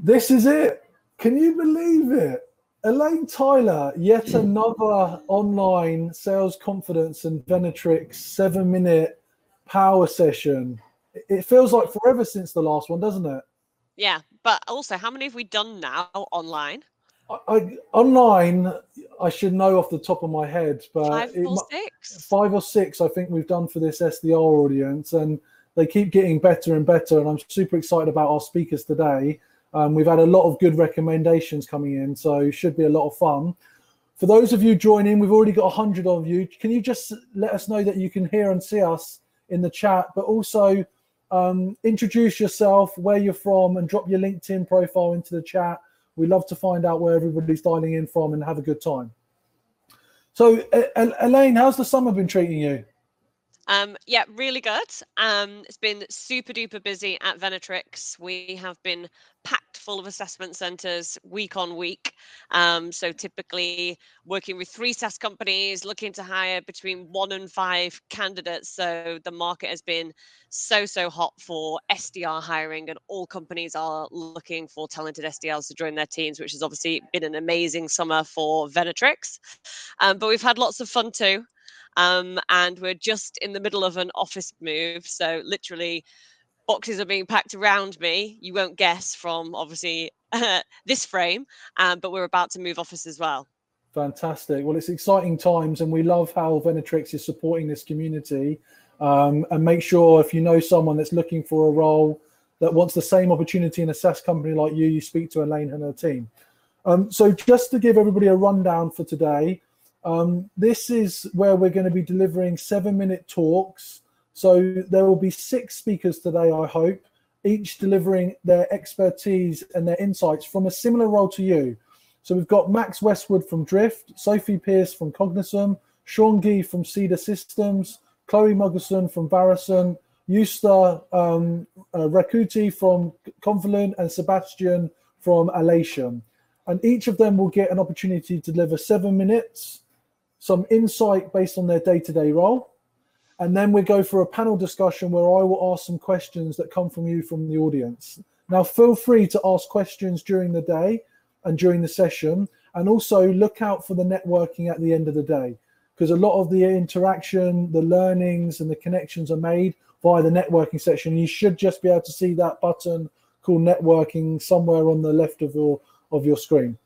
This is it. Can you believe it? Elaine Tyler, yet another online sales confidence and Venatrix 7-minute power session. It feels like forever since the last one, doesn't it? Yeah, but also, how many have we done now online? Online, I should know off the top of my head, but 5 or 6? 5 or 6, I think we've done for this SDR audience, and they keep getting better and better. And I'm super excited about our speakers today. We've had a lot of good recommendations coming in, so it should be a lot of fun. For those of you joining, we've already got 100 of you. Can you just let us know that you can hear and see us in the chat, but also introduce yourself, where you're from, and drop your LinkedIn profile into the chat. We love to find out where everybody's dialing in from and have a good time. So, Elaine, how's the summer been treating you? Yeah, really good. It's been super duper busy at Venatrix. We have been packed full of assessment centers week on week. So typically working with 3 SaaS companies, looking to hire between 1 and 5 candidates. So the market has been so hot for SDR hiring, and all companies are looking for talented SDRs to join their teams, which has obviously been an amazing summer for Venatrix. But we've had lots of fun too. And we're just in the middle of an office move. So literally boxes are being packed around me. You won't guess from obviously this frame, but we're about to move office as well. Fantastic. Well, it's exciting times, and we love how Venatrix is supporting this community. And make sure, if you know someone that's looking for a role that wants the same opportunity in a SaaS company like you speak to Elaine and her team. So just to give everybody a rundown for today, this is where we're going to be delivering 7-minute talks. So there will be 6 speakers today, I hope, each delivering their expertise and their insights from a similar role to you. So we've got Max Westwood from Drift, Sophie Pease from Cognism, Sean Gee from SEDNA Systems, Chloe Muggleston from Varicent, Justa Rasciute from Confluent, and Sebastian from Alation. And each of them will get an opportunity to deliver 7 minutes, some insight based on their day-to-day role. And then we go for a panel discussion where I will ask some questions that come from you from the audience. Now, feel free to ask questions during the day and during the session, and also look out for the networking at the end of the day, because a lot of the interaction, the learnings, and the connections are made via the networking section. You should just be able to see that button called networking somewhere on the left of your screen.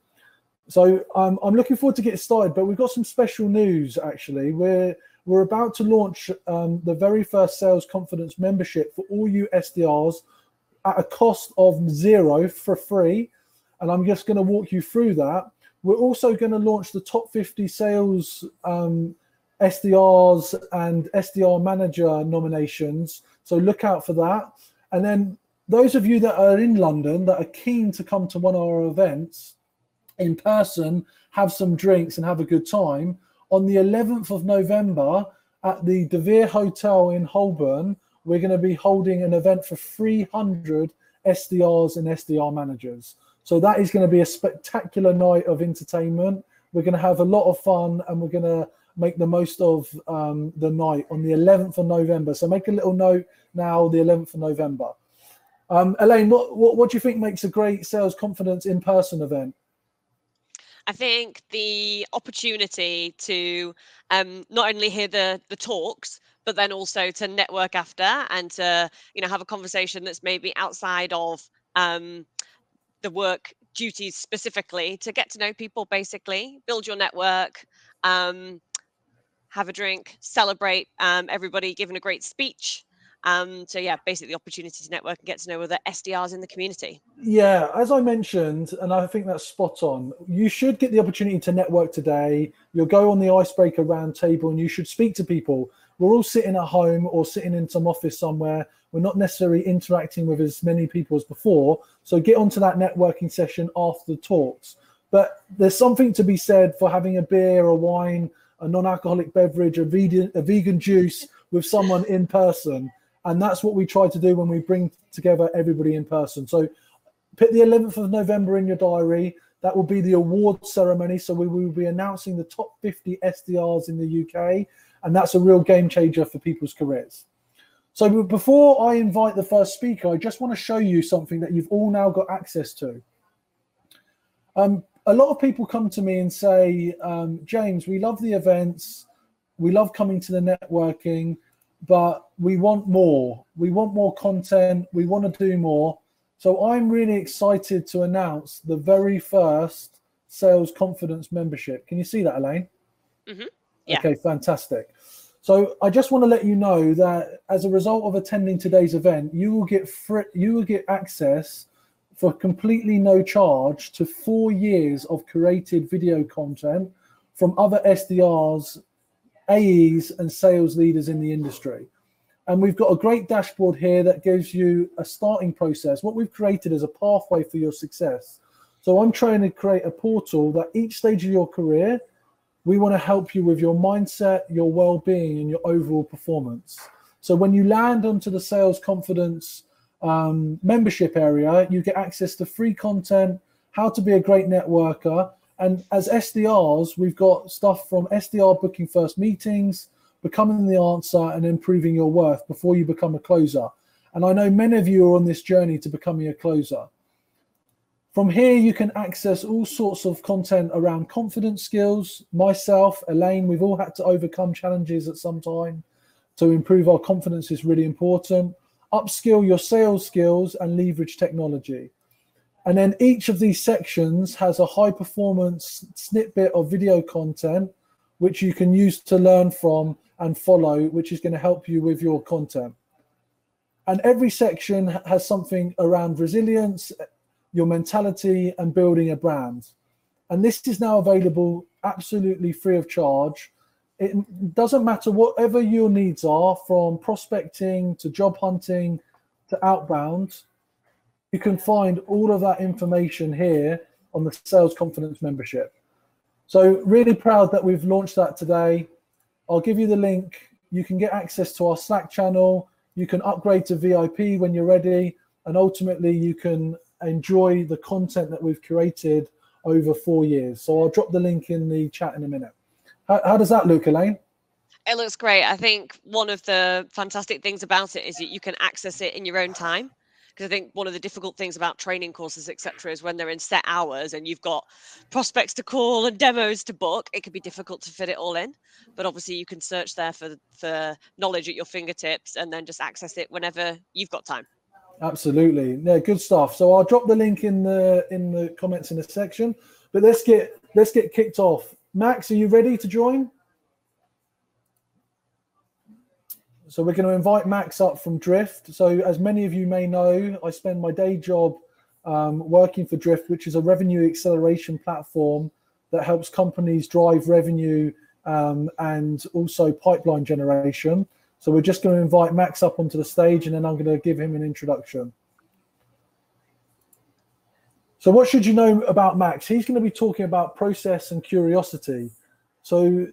So I'm looking forward to get started, but we've got some special news, actually. We're about to launch the very first Sales Confidence membership for all you SDRs at a cost of $0 for free. And I'm just going to walk you through that. We're also going to launch the top 50 sales SDRs and SDR manager nominations. So look out for that. And then those of you that are in London that are keen to come to one of our events in person, have some drinks and have a good time, on the 11th of November at the De Vere Hotel in Holborn, we're going to be holding an event for 300 SDRs and SDR managers. So that is going to be a spectacular night of entertainment. We're going to have a lot of fun, and we're going to make the most of the night on the 11th of November. So make a little note now, the 11th of November. Elaine, what do you think makes a great sales confidence in-person event? I think the opportunity to not only hear the talks, but then also to network after, and to have a conversation that's maybe outside of the work duties specifically, to get to know people, basically build your network, have a drink, celebrate everybody giving a great speech. So yeah, basically the opportunity to network and get to know other SDRs in the community. Yeah, as I mentioned, and I think that's spot on, you should get the opportunity to network today. You'll go on the icebreaker round table and you should speak to people. We're all sitting at home or sitting in some office somewhere. We're not necessarily interacting with as many people as before. So get onto that networking session after the talks. But there's something to be said for having a beer, a wine, a non-alcoholic beverage, a vegan juice with someone in person. And that's what we try to do when we bring together everybody in person. So put the 11th of November in your diary. That will be the award ceremony. So we will be announcing the top 50 SDRs in the UK. And that's a real game changer for people's careers. So before I invite the first speaker, I just want to show you something that you've all now got access to. A lot of people come to me and say, James, we love the events, we love coming to the networking, but we want more. We want more content, we want to do more. So I'm really excited to announce the very first Sales Confidence membership. Can you see that, Elaine? Mm-hmm. Yeah. Okay, fantastic. So I just want to let you know that as a result of attending today's event, you will get access for completely no charge to 4 years of curated video content from other SDRs, AEs, and sales leaders in the industry. And we've got a great dashboard here that gives you a starting process. What we've created is a pathway for your success. So I'm trying to create a portal that each stage of your career, we want to help you with your mindset, your well-being, and your overall performance. So when you land onto the Sales Confidence membership area, you get access to free content, how to be a great networker. And as SDRs, we've got stuff from SDR booking first meetings, becoming the answer, and improving your worth before you become a closer. And I know many of you are on this journey to becoming a closer. From here, you can access all sorts of content around confidence skills. Myself, Elaine, we've all had to overcome challenges at some time. To improve our confidence is really important. Upskill your sales skills and leverage technology. And then each of these sections has a high performance snippet of video content, which you can use to learn from and follow, which is going to help you with your content. And every section has something around resilience, your mentality, and building a brand. And this is now available absolutely free of charge. It doesn't matter whatever your needs are, from prospecting to job hunting to outbound. You can find all of that information here on the Sales Confidence membership. So really proud that we've launched that today. I'll give you the link. You can get access to our Slack channel. You can upgrade to VIP when you're ready. And ultimately, you can enjoy the content that we've curated over 4 years. So I'll drop the link in the chat in a minute. How does that look, Elaine? It looks great. I think one of the fantastic things about it is that you can access it in your own time. Because I think one of the difficult things about training courses, etc., is when they're in set hours and you've got prospects to call and demos to book, it can be difficult to fit it all in. But obviously you can search there for knowledge at your fingertips and then just access it whenever you've got time. Absolutely. Yeah, good stuff. So I'll drop the link in the comments in the section. But let's get kicked off. Max, are you ready to join? So we're going to invite Max up from Drift. So as many of you may know, I spend my day job working for Drift, which is a revenue acceleration platform that helps companies drive revenue and also pipeline generation. So we're just going to invite Max up onto the stage, and then I'm going to give him an introduction. So what should you know about Max? He's going to be talking about process and curiosity. So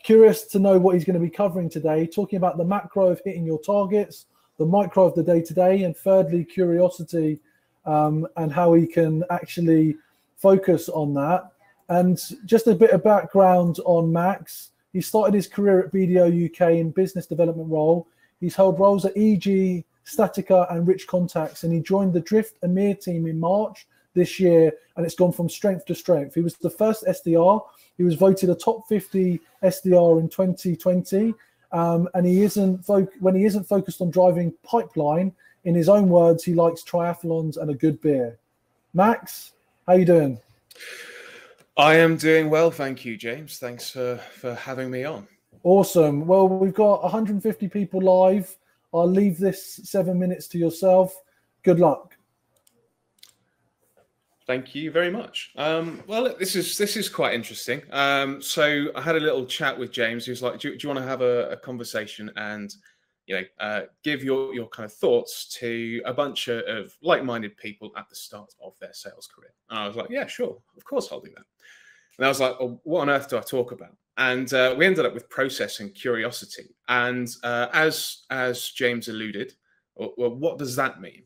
curious to know what he's going to be covering today, talking about the macro of hitting your targets, the micro of the day-to-day, and thirdly, curiosity and how he can actually focus on that. And just a bit of background on Max. He started his career at BDO UK in business development role. He's held roles at EG, Statica, and Rich Contacts, and he joined the Drift EMEA team in March this year, and it's gone from strength to strength. He was the first SDR. He was voted a top 50 SDR in 2020, and when he isn't focused on driving pipeline, in his own words, he likes triathlons and a good beer. Max, how you doing? I am doing well, thank you, James. Thanks for having me on. Awesome. Well, we've got 150 people live. I'll leave this 7 minutes to yourself. Good luck. Thank you very much. Well, this is quite interesting. So I had a little chat with James. He was like, "Do you want to have a conversation and give your kind of thoughts to a bunch of like-minded people at the start of their sales career?" And I was like, "Yeah, sure, of course I'll do that." And I was like, "Well, what on earth do I talk about?" And we ended up with process and curiosity. And as James alluded, well, what does that mean?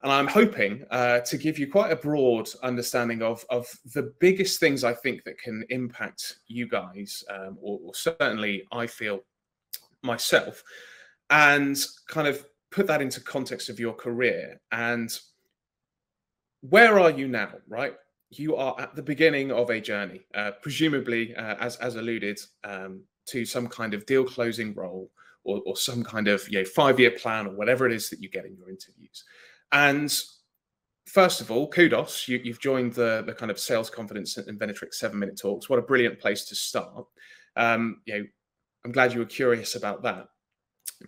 And I'm hoping to give you quite a broad understanding of the biggest things I think that can impact you guys, or certainly I feel myself, and kind of put that into context of your career. And where are you now, right? You are at the beginning of a journey, presumably, as alluded, to some kind of deal closing role, or some kind of 5-year plan, or whatever it is that you get in your interviews. And first of all, kudos, you've joined the kind of Sales Confidence and Venatrix 7-minute talks. What a brilliant place to start. I'm glad you were curious about that.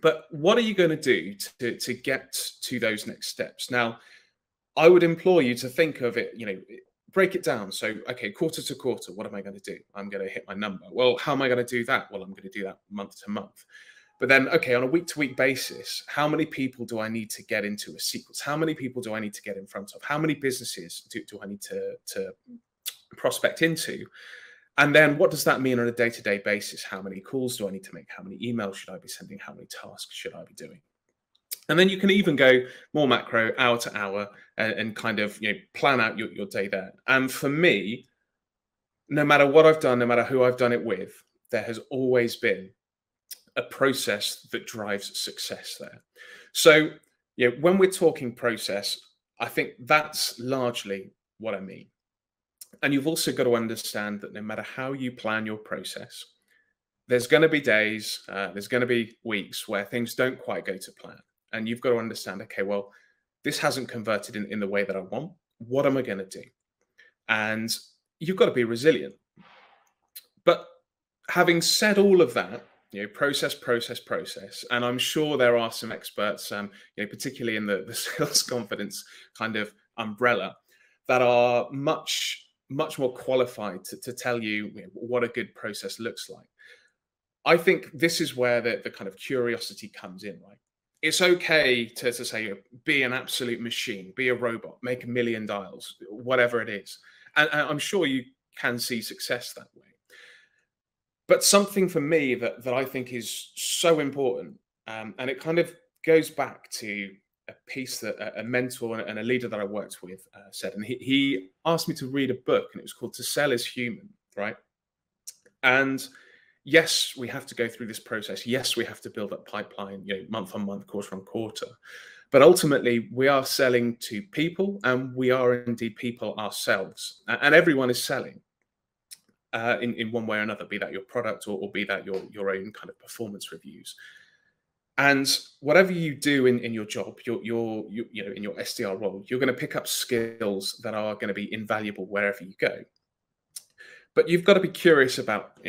But what are you going to do to get to those next steps? Now, I would implore you to think of it, break it down. So, okay, quarter to quarter, what am I going to do? I'm going to hit my number. Well, how am I going to do that? Well, I'm going to do that month to month. But then, okay, on a week-to-week basis, how many people do I need to get into a sequence? How many people do I need to get in front of? How many businesses do I need to prospect into? And then what does that mean on a day-to-day basis? How many calls do I need to make? How many emails should I be sending? How many tasks should I be doing? And then you can even go more macro, hour to hour, and kind of plan out your day there. And for me, no matter what I've done, no matter who I've done it with, there has always been a process that drives success there. So when we're talking process, I think that's largely what I mean. And you've also got to understand that no matter how you plan your process, there's going to be days, there's going to be weeks where things don't quite go to plan. And you've got to understand, okay, well, this hasn't converted in the way that I want. What am I going to do? And you've got to be resilient. But having said all of that, process, and I'm sure there are some experts, particularly in the sales confidence kind of umbrella, that are much more qualified to tell you what a good process looks like. I think this is where the kind of curiosity comes in, right? It's okay to say, be an absolute machine, be a robot, make 1 million dials, whatever it is. And I'm sure you can see success that way. But something for me that I think is so important, and it kind of goes back to a piece that a mentor and a leader that I worked with said, and he asked me to read a book, and it was called To Sell is Human, right? And yes, we have to go through this process. Yes, we have to build up pipeline, month on month, quarter on quarter. But ultimately, we are selling to people, and we are indeed people ourselves. And everyone is selling in one way or another, be that your product or be that your own kind of performance reviews. And whatever you do in your job, in your SDR role, you're going to pick up skills that are going to be invaluable wherever you go. But you've got to be curious about,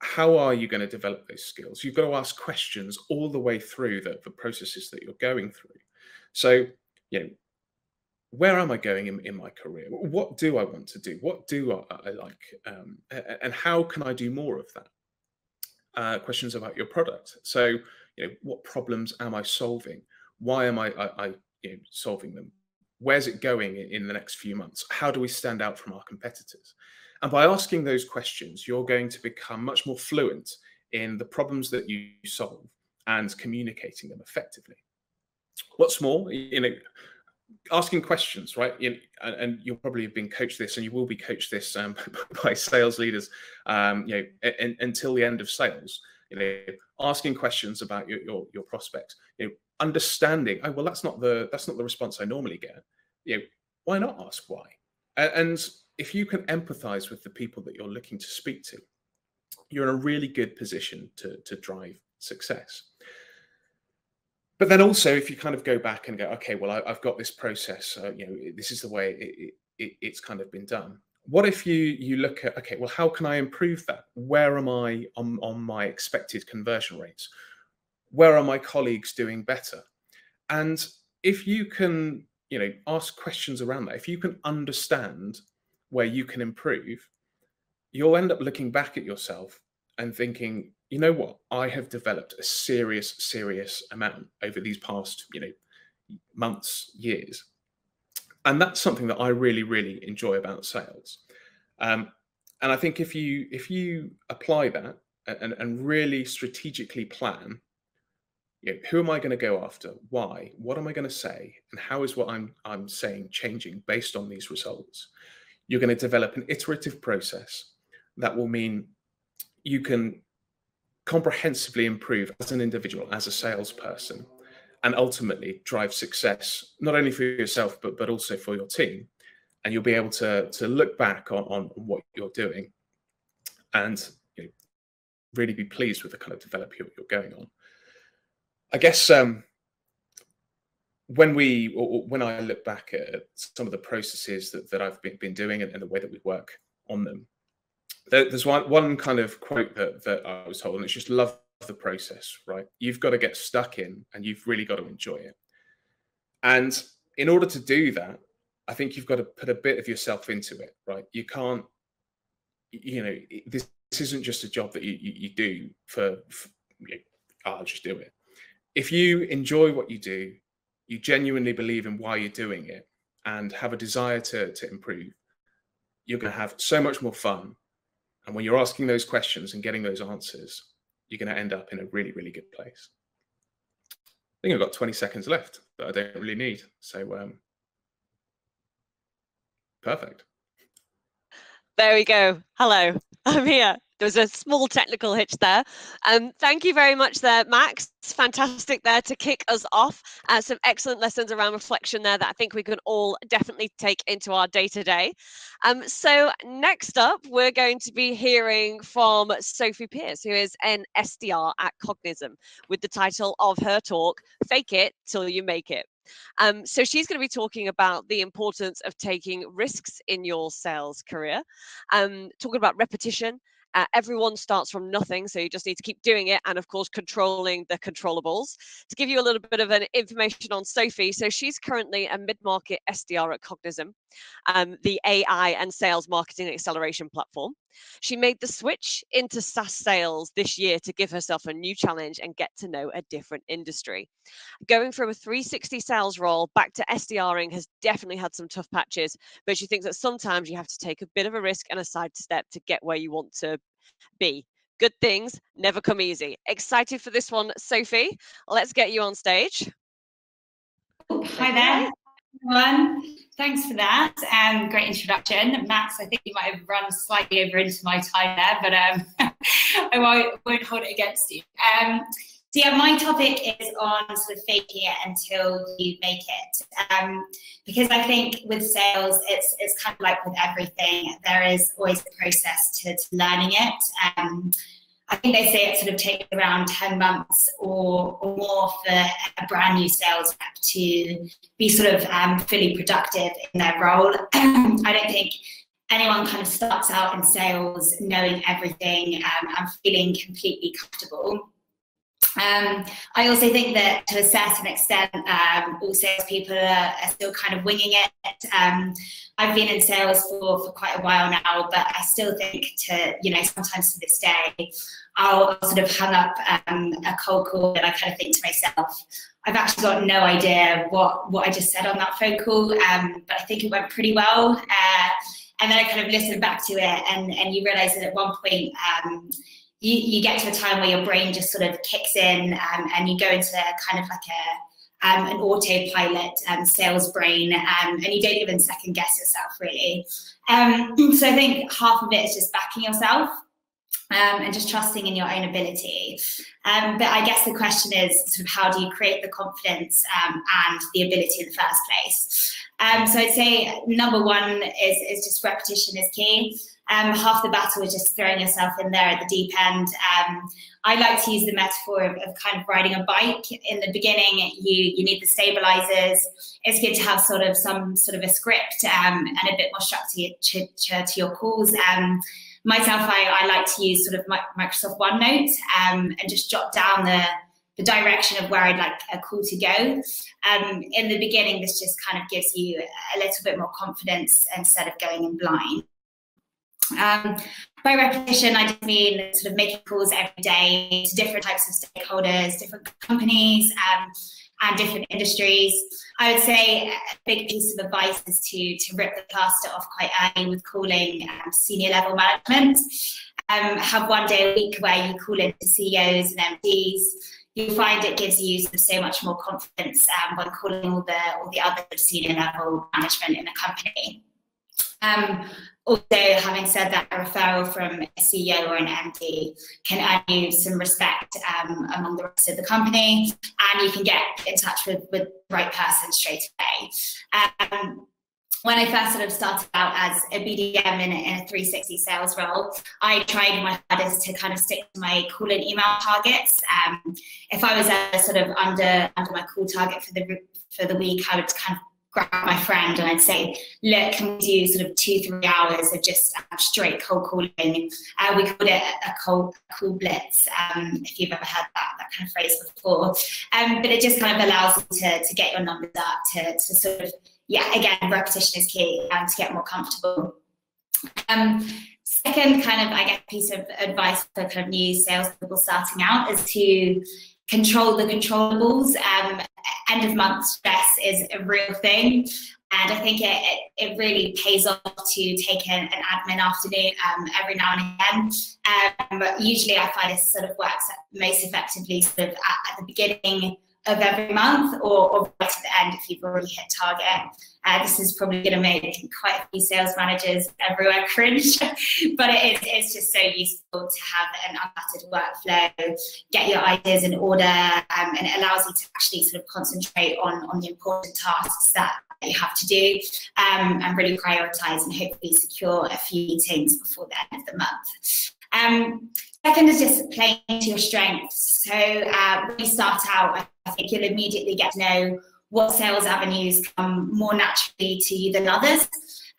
how are you going to develop those skills? You've got to ask questions all the way through the processes that you're going through. So, where am I going in my career? What do I want to do? What do I like? And how can I do more of that? Questions about your product. So, what problems am I solving? Why am I solving them? Where's it going in the next few months? How do we stand out from our competitors? And by asking those questions, you're going to become much more fluent in the problems that you solve and communicating them effectively. What's more, asking questions, right? And you'll probably have been coached this, and you will be coached this by sales leaders, until the end of sales. Asking questions about your prospects, understanding, oh well, that's not the response I normally get. Why not ask why? And if you can empathize with the people that you're looking to speak to, you're in a really good position to drive success. But then also, if you kind of go back and go, okay, well, I've got this process, this is the way it's kind of been done. What if you look at, okay, well, how can I improve that? Where am I on my expected conversion rates? Where are my colleagues doing better? And if you can, ask questions around that, if you can understand where you can improve, you'll end up looking back at yourself and thinking, you know what, I have developed a serious amount over these past, months, years. And that's something that I really enjoy about sales. And I think if you apply that and really strategically plan, who am I going to go after? Why? What am I going to say? And how is what I'm saying changing based on these results? You're going to develop an iterative process that will mean you can comprehensively improve as an individual, as a salesperson, and ultimately drive success, not only for yourself, but also for your team. And you'll be able to look back on what you're doing and really be pleased with the kind of development you're going on. I guess when I look back at some of the processes that I've been doing and the way that we work on them, there's one kind of quote that I was told, and it's just love the process, right? You've got to get stuck in and you've really got to enjoy it. And in order to do that, I think you've got to put a bit of yourself into it, right? You can't, this isn't just a job that you do for I'll just do it. If you enjoy what you do, you genuinely believe in why you're doing it and have a desire to improve, you're going to have so much more fun. And when you're asking those questions and getting those answers, you're going to end up in a really, really good place. I think I've got 20 seconds left that I don't really need. So perfect. There we go. Hello, I'm here. There was a small technical hitch there. Thank you very much there, Max. It's fantastic there to kick us off. Some excellent lessons around reflection there that I think we can all definitely take into our day-to-day. So next up, we're going to be hearing from Sophie Pease, who is an SDR at Cognism, with the title of her talk, Fake It Till You Make It. So she's going to be talking about the importance of taking risks in your sales career, talking about repetition. Everyone starts from nothing, so you just need to keep doing it, and of course controlling the controllables. To give you a little bit of an information on Sophie, so she's currently a mid-market SDR at Cognism, the AI and sales marketing acceleration platform. She made the switch into SaaS sales this year to give herself a new challenge and get to know a different industry. Going from a 360 sales role back to SDRing has definitely had some tough patches, but she thinks that sometimes you have to take a bit of a risk and a sidestep to get where you want to be. Good things never come easy. Excited for this one, Sophie? Let's get you on stage. Hi there, everyone. Thanks for that. Great introduction. Max, I think you might have run slightly over into my time there, but I won't hold it against you. So yeah, my topic is on sort of faking it until you make it. Because I think with sales, it's kind of like with everything, there is always a process to learning it. I think they say it sort of takes around 10 months or more for a brand new sales rep to be sort of fully productive in their role. I don't think anyone kind of starts out in sales knowing everything and feeling completely comfortable. I also think that to a certain extent, all salespeople are still kind of winging it. I've been in sales for quite a while now, but I still think sometimes to this day, I'll sort of hang up a cold call and I kind of think to myself, I've actually got no idea what I just said on that phone call, but I think it went pretty well. And then I kind of listened back to it and you realize that at one point, you get to a time where your brain just sort of kicks in and you go into kind of like an autopilot sales brain and you don't even second guess yourself really. So I think half of it is just backing yourself and just trusting in your own ability. But I guess the question is sort of how do you create the confidence and the ability in the first place? So I'd say number one is just repetition is key. Half the battle is just throwing yourself in there at the deep end. I like to use the metaphor of kind of riding a bike. In the beginning, you need the stabilizers. It's good to have some sort of a script and a bit more structure to your calls. Myself, I like to use sort of Microsoft OneNote and just jot down the direction of where I'd like a call to go. In the beginning, this just kind of gives you a little bit more confidence instead of going in blind. By repetition, I just mean sort of making calls every day to different types of stakeholders, different companies, and different industries. I would say a big piece of advice is to rip the plaster off quite early with calling senior level management. Have one day a week where you call in to CEOs and MDs. You'll find it gives you so much more confidence when calling all the other senior level management in a company. Also, having said that, a referral from a CEO or an MD can earn you some respect among the rest of the company, and you can get in touch with the right person straight away. When I first sort of started out as a BDM in a 360 sales role, I tried my hardest to kind of stick to my call and email targets. If I was sort of under my call target for the week, I would kind of grab my friend and I'd say, look, can we do sort of 2-3 hours of just straight cold calling? We called it a cold call blitz, if you've ever heard that kind of phrase before. But it just kind of allows you to get your numbers up, to sort of, yeah, again, repetition is key, to get more comfortable. Second kind of, I guess, piece of advice for kind of new salespeople starting out is to control the controllables. End of month stress is a real thing, and I think it really pays off to take an admin afternoon every now and again. Usually I find this sort of works most effectively sort of at the beginning of every month, or right at the end if you've already hit target. This is probably going to make quite a few sales managers everywhere cringe, but it's just so useful to have an unfettered workflow, get your ideas in order, and it allows you to actually sort of concentrate on the important tasks that you have to do, and really prioritize and hopefully secure a few meetings before the end of the month. Second is just playing to your strengths. So when you start out, I think you'll immediately get to know what sales avenues come more naturally to you than others.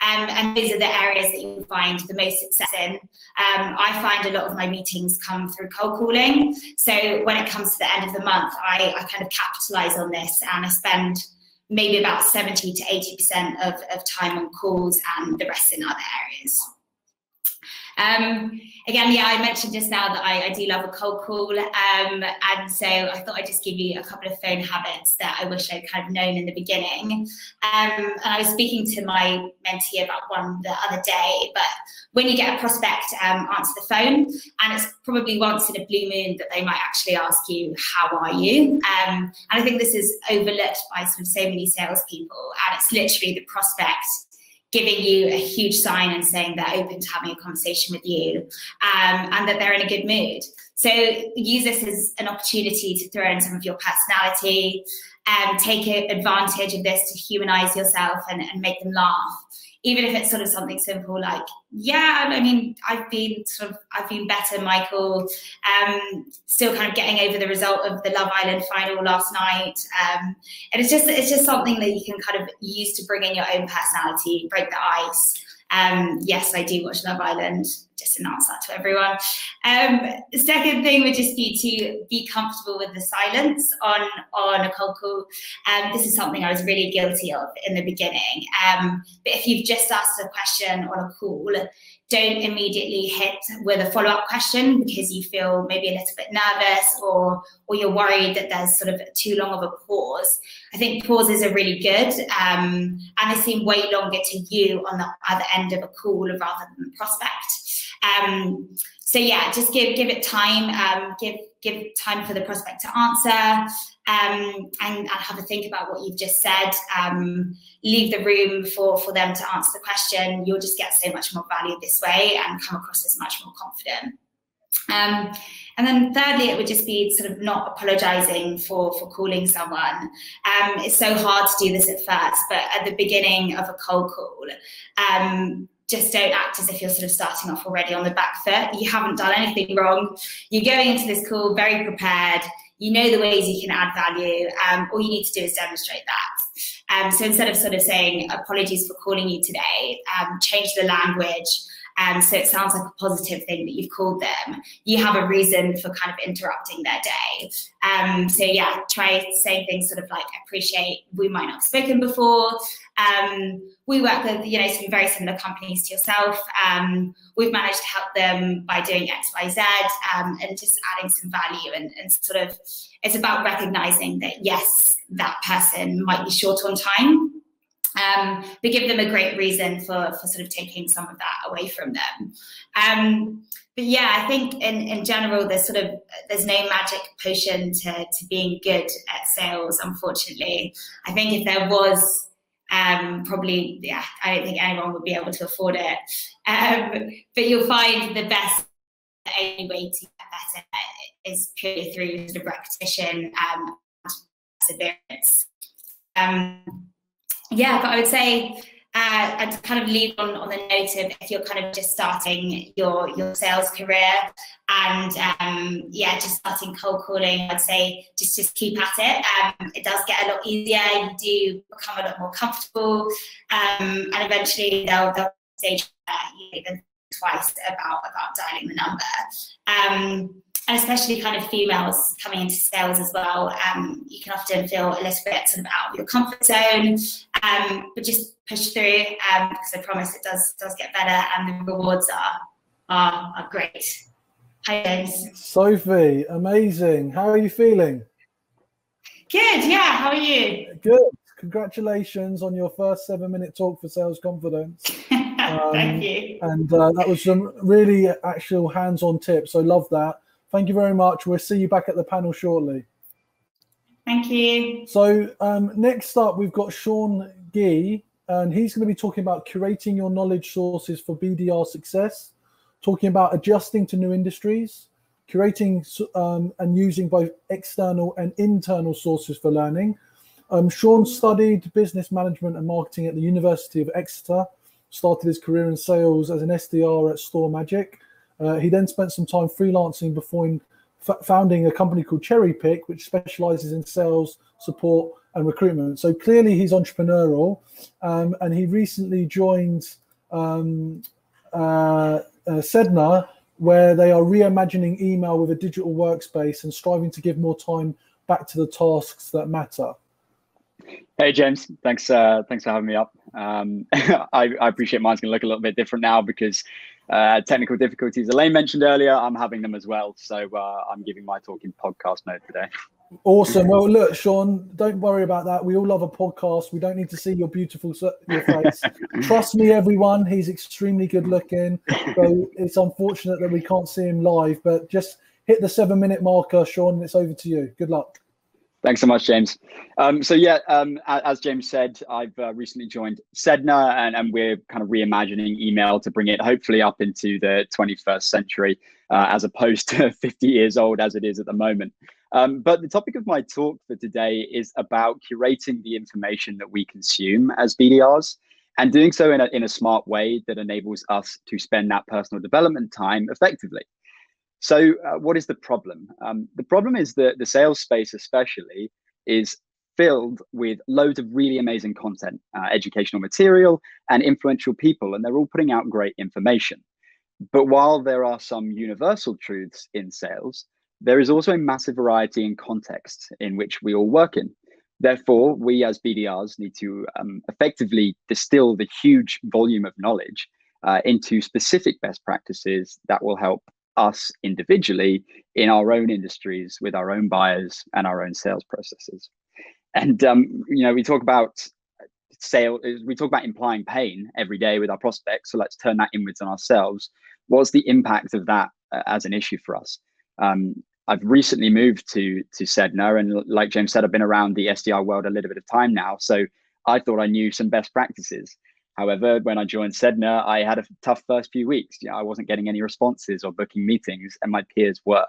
And those are the areas that you find the most success in. I find a lot of my meetings come through cold calling. So when it comes to the end of the month, I kind of capitalize on this, and I spend maybe about 70 to 80% of time on calls and the rest in other areas. Again, yeah, I mentioned just now that I do love a cold call, and so I thought I'd just give you a couple of phone habits that I wish I'd kind of known in the beginning. And I was speaking to my mentee about one the other day, but when you get a prospect, answer the phone, and it's probably once in a blue moon that they might actually ask you, how are you? And I think this is overlooked by sort of so many salespeople, and it's literally the prospect giving you a huge sign and saying they're open to having a conversation with you, and that they're in a good mood. So use this as an opportunity to throw in some of your personality, take advantage of this to humanize yourself and make them laugh. Even if it's sort of something simple like, yeah, I mean, I've been better, Michael. Still kind of getting over the result of the Love Island final last night. And it's just something that you can kind of use to bring in your own personality, break the ice. Yes, I do watch Love Island. Just announce that to everyone. The second thing would just be to be comfortable with the silence on a cold call. This is something I was really guilty of in the beginning. But if you've just asked a question on a call, don't immediately hit with a follow-up question because you feel maybe a little bit nervous or you're worried that there's sort of too long of a pause. I think pauses are really good, and they seem way longer to you on the other end of a call rather than the prospect. So yeah, just give it time, give time for the prospect to answer, and have a think about what you've just said. Leave the room for them to answer the question. You'll just get so much more value this way and come across as much more confident. And then thirdly, it would just be sort of not apologizing for calling someone. It's so hard to do this at first, but at the beginning of a cold call, just don't act as if you're sort of starting off already on the back foot. You haven't done anything wrong. You're going into this call very prepared. You know the ways you can add value. All you need to do is demonstrate that. So instead of sort of saying, apologies for calling you today, change the language. So it sounds like a positive thing that you've called them. You have a reason for kind of interrupting their day. So yeah, try saying things sort of like, appreciate we might not have spoken before. We work with, some very similar companies to yourself. We've managed to help them by doing X, Y, Z, and just adding some value and sort of, it's about recognizing that yes, that person might be short on time. But give them a great reason for sort of taking some of that away from them. But yeah, I think in general, there's no magic potion to being good at sales, unfortunately. I think if there was, Probably, yeah, I don't think anyone would be able to afford it. But you'll find the only way to get better is purely through sort of repetition and perseverance. Yeah, but I would say I'd kind of leave on the note of if you're kind of just starting your sales career and yeah, just starting cold calling, I'd say just keep at it. It does get a lot easier. You do become a lot more comfortable, and eventually they'll stage you even twice about dialing the number. And especially kind of females coming into sales as well, you can often feel a little bit sort of out of your comfort zone, but just push through, because I promise it does get better, and the rewards are great. Hi, James. Sophie, amazing. How are you feeling? Good, yeah. How are you? Good. Congratulations on your first 7-minute talk for Sales Confidence. Thank you. And that was some really actual hands-on tips. So love that. Thank you very much. We'll see you back at the panel shortly. Thank you. So next up, we've got Sean Gee, and he's going to be talking about curating your knowledge sources for BDR success, talking about adjusting to new industries, curating and using both external and internal sources for learning. Sean studied business management and marketing at the University of Exeter, started his career in sales as an SDR at Store Magic. He then spent some time freelancing before founding a company called Cherry Pick, which specializes in sales, support, and recruitment. So clearly he's entrepreneurial, and he recently joined SEDNA, where they are reimagining email with a digital workspace and striving to give more time back to the tasks that matter. Hey, James. Thanks for having me up. I appreciate mine's going to look a little bit different now because technical difficulties Elaine mentioned earlier, I'm having them as well. So I'm giving my talk in podcast mode today. Awesome. Well, look, Sean, don't worry about that. We all love a podcast. We don't need to see your beautiful your face. Trust me, everyone. He's extremely good looking. So it's unfortunate that we can't see him live, but just hit the 7-minute marker, Sean, and it's over to you. Good luck. Thanks so much, James. So yeah, as James said, I've recently joined SEDNA, and we're kind of reimagining email to bring it hopefully up into the 21st century, as opposed to 50 years old as it is at the moment. But the topic of my talk for today is about curating the information that we consume as BDRs, and doing so in a smart way that enables us to spend that personal development time effectively. So what is the problem? The problem is that the sales space especially is filled with loads of really amazing content, educational material, and influential people, and they're all putting out great information. But while there are some universal truths in sales, there is also a massive variety in contexts in which we all work in. Therefore, we as BDRs need to effectively distill the huge volume of knowledge into specific best practices that will help us individually in our own industries with our own buyers and our own sales processes. And we talk about sales, we talk about implying pain every day with our prospects. So let's turn that inwards on ourselves. What's the impact of that as an issue for us? I've recently moved to SEDNA, and like James said, I've been around the SDR world a little bit of time now. So I thought I knew some best practices. However, when I joined SEDNA, I had a tough first few weeks. I wasn't getting any responses or booking meetings, and my peers were.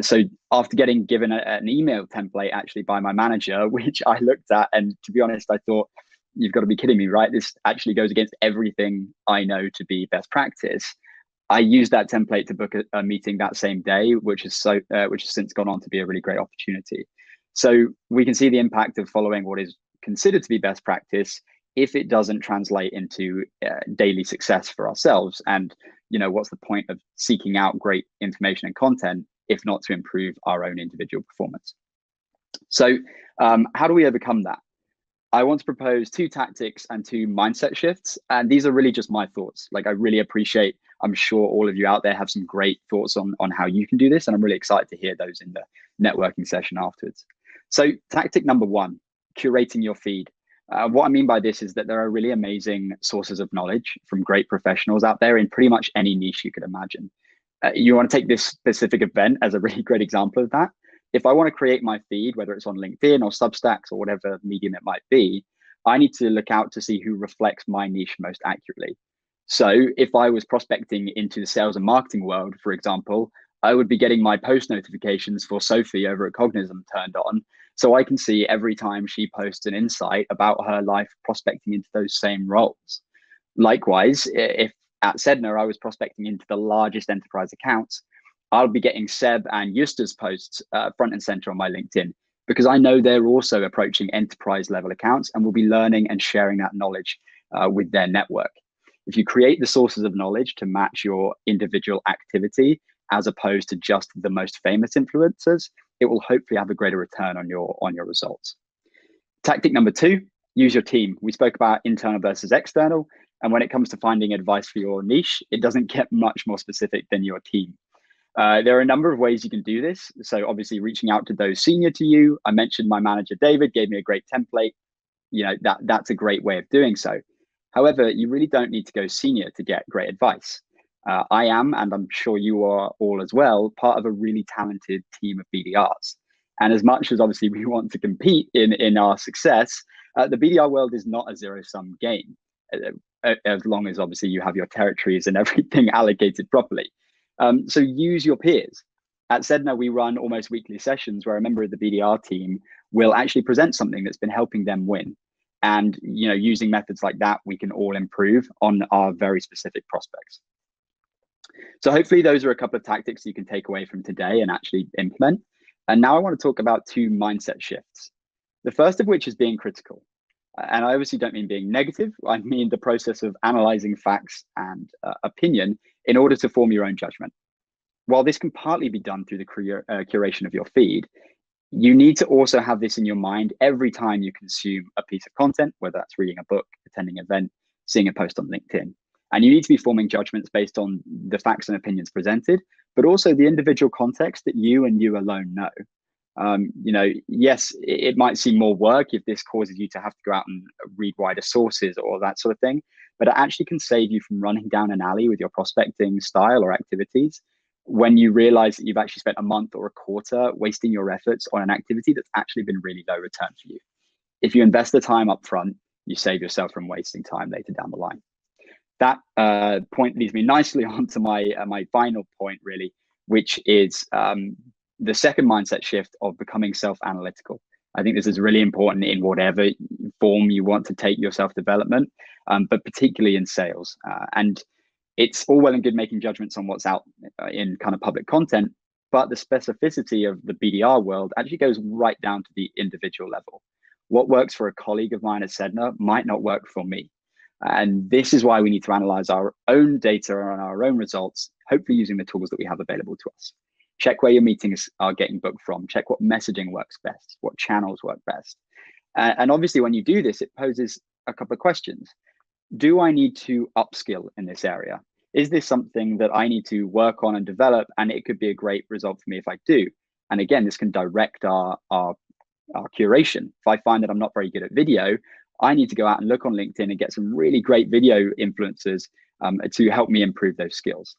So after getting given an email template actually by my manager, which I looked at, and to be honest, I thought, you've got to be kidding me, right? This actually goes against everything I know to be best practice. I used that template to book a meeting that same day, which has since gone on to be a really great opportunity. So we can see the impact of following what is considered to be best practice if it doesn't translate into daily success for ourselves. And what's the point of seeking out great information and content if not to improve our own individual performance? So how do we overcome that? I want to propose 2 tactics and 2 mindset shifts. And these are really just my thoughts. Like, I really appreciate, I'm sure all of you out there have some great thoughts on how you can do this. And I'm really excited to hear those in the networking session afterwards. So tactic number 1, curating your feed. What I mean by this is that there are really amazing sources of knowledge from great professionals out there in pretty much any niche you could imagine. You want to take this specific event as a really great example of that. If I want to create my feed, whether it's on LinkedIn or Substacks or whatever medium it might be, I need to look out to see who reflects my niche most accurately. So if I was prospecting into the sales and marketing world, for example, I would be getting my post notifications for Sophie over at Cognism turned on, so I can see every time she posts an insight about her life prospecting into those same roles. Likewise, if at SEDNA I was prospecting into the largest enterprise accounts, I'll be getting Seb and Justa's posts front and center on my LinkedIn, because I know they're also approaching enterprise level accounts and will be learning and sharing that knowledge with their network. If you create the sources of knowledge to match your individual activity, as opposed to just the most famous influencers, it will hopefully have a greater return on your results. Tactic number 2, use your team. We spoke about internal versus external. And when it comes to finding advice for your niche, it doesn't get much more specific than your team. There are a number of ways you can do this. So obviously reaching out to those senior to you. I mentioned my manager, David, gave me a great template. You know, that's a great way of doing so. However, you really don't need to go senior to get great advice. I am, and I'm sure you are all as well, part of a really talented team of BDRs. And as much as obviously we want to compete in our success, the BDR world is not a zero-sum game, as long as obviously you have your territories and everything allocated properly. So use your peers. At SEDNA, we run almost weekly sessions where a member of the BDR team will actually present something that's been helping them win. And using methods like that, we can all improve on our very specific prospects. So hopefully those are a couple of tactics you can take away from today and actually implement. And now I want to talk about 2 mindset shifts. The first of which is being critical. And I obviously don't mean being negative. I mean the process of analyzing facts and opinion in order to form your own judgment. While this can partly be done through the curation of your feed, you need to also have this in your mind every time you consume a piece of content, whether that's reading a book, attending an event, seeing a post on LinkedIn. And you need to be forming judgments based on the facts and opinions presented, but also the individual context that you and you alone know. Yes, it might seem more work if this causes you to have to go out and read wider sources or that sort of thing, but it actually can save you from running down an alley with your prospecting style or activities when you realize that you've actually spent a month or a quarter wasting your efforts on an activity that's actually been really low return for you. If you invest the time up front, you save yourself from wasting time later down the line. That point leads me nicely on to my final point, really, which is the second mindset shift of becoming self-analytical. I think this is really important in whatever form you want to take your self-development, but particularly in sales. And it's all well and good making judgments on what's out in kind of public content, but the specificity of the BDR world actually goes right down to the individual level. What works for a colleague of mine at SEDNA might not work for me. And this is why we need to analyze our own data and our own results, hopefully using the tools that we have available to us. Check where your meetings are getting booked from. Check what messaging works best, what channels work best. And obviously, when you do this, it poses a couple of questions. Do I need to upskill in this area? Is this something that I need to work on and develop? And it could be a great result for me if I do. And again, this can direct our curation. If I find that I'm not very good at video, I need to go out and look on LinkedIn and get some really great video influencers to help me improve those skills.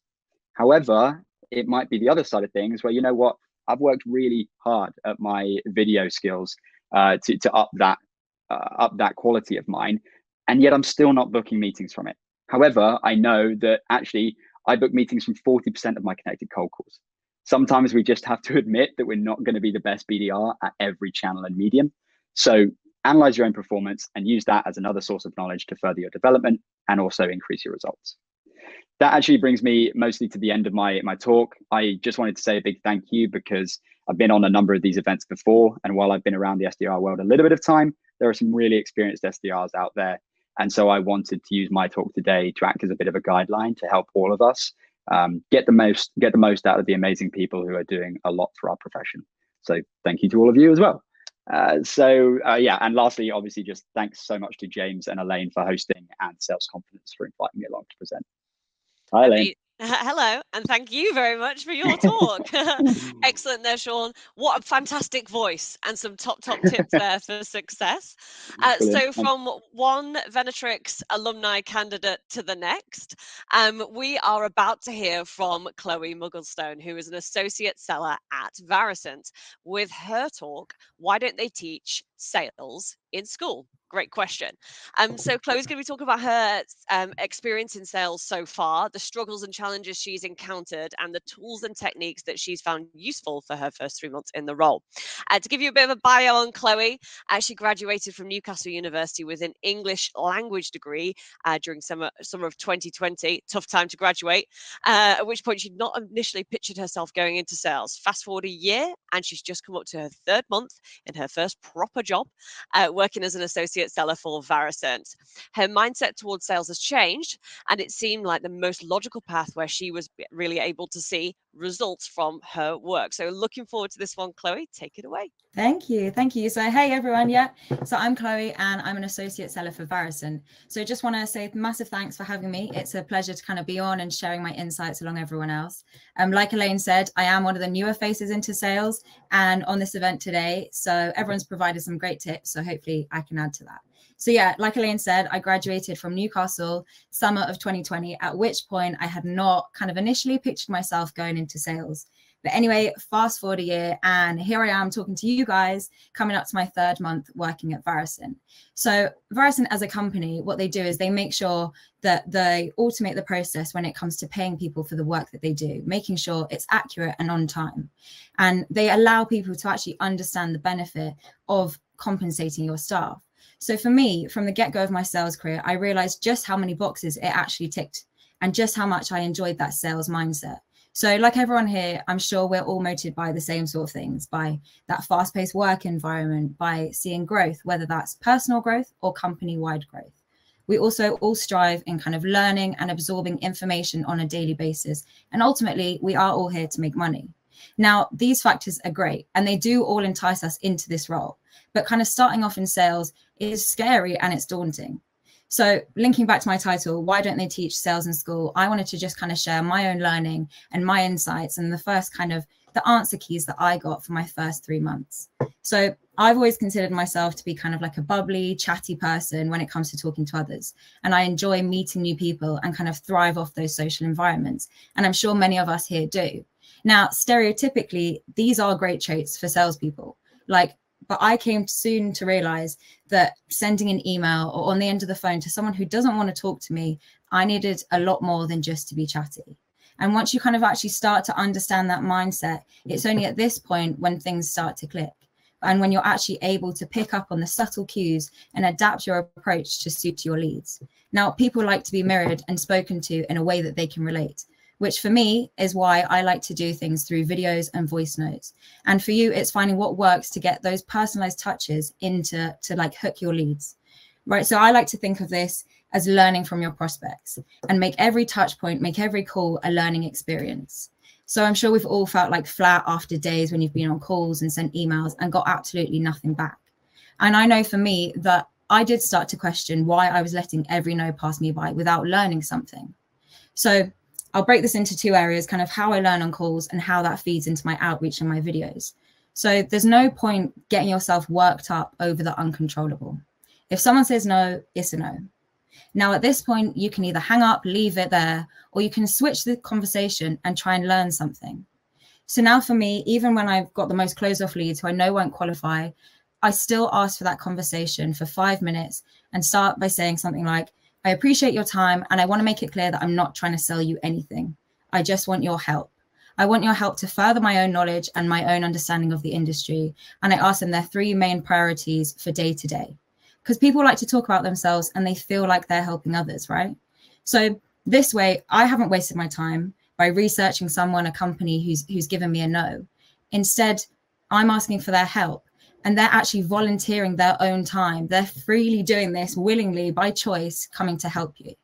However, it might be the other side of things where, you know what, I've worked really hard at my video skills to up that quality of mine, and yet I'm still not booking meetings from it. However, I know that actually I book meetings from 40% of my connected cold calls. Sometimes we just have to admit that we're not going to be the best BDR at every channel and medium. So analyze your own performance and use that as another source of knowledge to further your development and also increase your results. That actually brings me mostly to the end of my talk. I just wanted to say a big thank you because I've been on a number of these events before. And while I've been around the SDR world a little bit of time, there are some really experienced SDRs out there. And so I wanted to use my talk today to act as a bit of a guideline to help all of us get the most out of the amazing people who are doing a lot for our profession. So thank you to all of you as well. Yeah, and lastly, obviously, just thanks so much to James and Elaine for hosting and Sales Confidence for inviting me along to present. Hi, Elaine. Hello, and thank you very much for your talk. Excellent there, Sean. What a fantastic voice and some top tips there for success. So from one Venatrix alumni candidate to the next, we are about to hear from Chloe Muggleston, who is an associate seller at Varicent, with her talk, Why Don't They Teach Sales in School? great question. So Chloe's going to be talking about her experience in sales so far, the struggles and challenges she's encountered, and the tools and techniques that she's found useful for her first 3 months in the role. To give you a bit of a bio on Chloe, she graduated from Newcastle University with an English language degree during summer of 2020. Tough time to graduate, at which point she'd not initially pictured herself going into sales. Fast forward a year, and she's just come up to her 3rd month in her first proper job, working as an associate seller for Varicent. Her mindset towards sales has changed, and it seemed like the most logical path where she was really able to see results from her work. So looking forward to this one, Chloe. Take it away. Thank you. Thank you. So, hey, everyone. Yeah. So I'm Chloe and I'm an associate seller for Varicent. So just want to say massive thanks for having me. It's a pleasure to kind of be on and sharing my insights along everyone else. Like Elaine said, I am one of the newer faces into sales and on this event today. So everyone's provided some great tips. So hopefully I can add to that. So yeah, like Elaine said, I graduated from Newcastle summer of 2020, at which point I had not kind of initially pictured myself going into sales. But anyway, fast forward a year and here I am talking to you guys, coming up to my 3rd month working at Varicent. So Varicent as a company, what they do is they make sure that they automate the process when it comes to paying people for the work that they do, making sure it's accurate and on time. And they allow people to actually understand the benefit of compensating your staff. So for me, from the get-go of my sales career, I realized just how many boxes it actually ticked and just how much I enjoyed that sales mindset. So like everyone here, I'm sure we're all motivated by the same sort of things, by that fast-paced work environment, by seeing growth, whether that's personal growth or company-wide growth. We also all strive in kind of learning and absorbing information on a daily basis. And ultimately, we are all here to make money. Now, these factors are great and they do all entice us into this role. But kind of starting off in sales is scary and it's daunting. So linking back to my title, why don't they teach sales in school? I wanted to just kind of share my own learning and my insights and the first kind of the answer keys that I got for my first 3 months. So I've always considered myself to be kind of like a bubbly, chatty person when it comes to talking to others. And I enjoy meeting new people and kind of thrive off those social environments. And I'm sure many of us here do. Now, stereotypically, these are great traits for salespeople. But I came soon to realize that sending an email or on the end of the phone to someone who doesn't want to talk to me, I needed a lot more than just to be chatty. And once you kind of actually start to understand that mindset, it's only at this point when things start to click. And when you're actually able to pick up on the subtle cues and adapt your approach to suit your leads. Now, people like to be mirrored and spoken to in a way that they can relate, which for me is why I like to do things through videos and voice notes. And for you, it's finding what works to get those personalized touches into like hook your leads, right? So I like to think of this as learning from your prospects and make every touch point, make every call a learning experience. So I'm sure we've all felt like flat after days when you've been on calls and sent emails and got absolutely nothing back. And I know for me that I did start to question why I was letting every no pass me by without learning something. So I'll break this into 2 areas, kind of how I learn on calls and how that feeds into my outreach and my videos. So there's no point getting yourself worked up over the uncontrollable. If someone says no, it's a no. Now, at this point, you can either hang up, leave it there, or you can switch the conversation and try and learn something. So now for me, even when I've got the most closed off leads who I know won't qualify, I still ask for that conversation for 5 minutes and start by saying something like, I appreciate your time and I want to make it clear that I'm not trying to sell you anything. I just want your help. I want your help to further my own knowledge and my own understanding of the industry. And I ask them their 3 main priorities for day to day. Because people like to talk about themselves and they feel like they're helping others, right? So this way, I haven't wasted my time by researching someone, a company who's given me a no. Instead, I'm asking for their help. And they're actually volunteering their own time. They're freely doing this willingly by choice, coming to help you.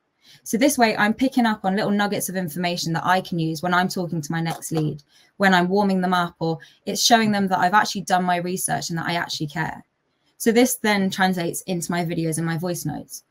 So this way, I'm picking up on little nuggets of information that I can use when I'm talking to my next lead, when I'm warming them up, or it's showing them that I've actually done my research and that I actually care. So this then translates into my videos and my voice notes.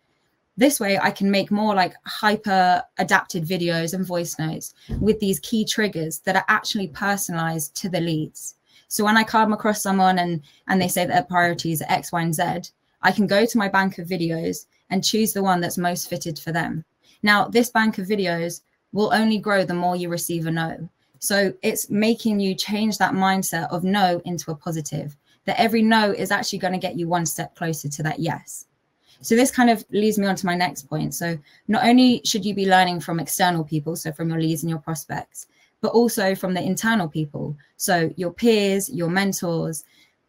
This way, I can make more like hyper adapted videos and voice notes with these key triggers that are actually personalized to the leads. So when I come across someone and they say that their priorities are X, Y, and Z, I can go to my bank of videos and choose the one that's most fitted for them. Now, this bank of videos will only grow the more you receive a no. So it's making you change that mindset of no into a positive, that every no is actually going to get you 1 step closer to that yes. So this kind of leads me on to my next point. So not only should you be learning from external people, so from your leads and your prospects, but also from the internal people. So your peers, your mentors.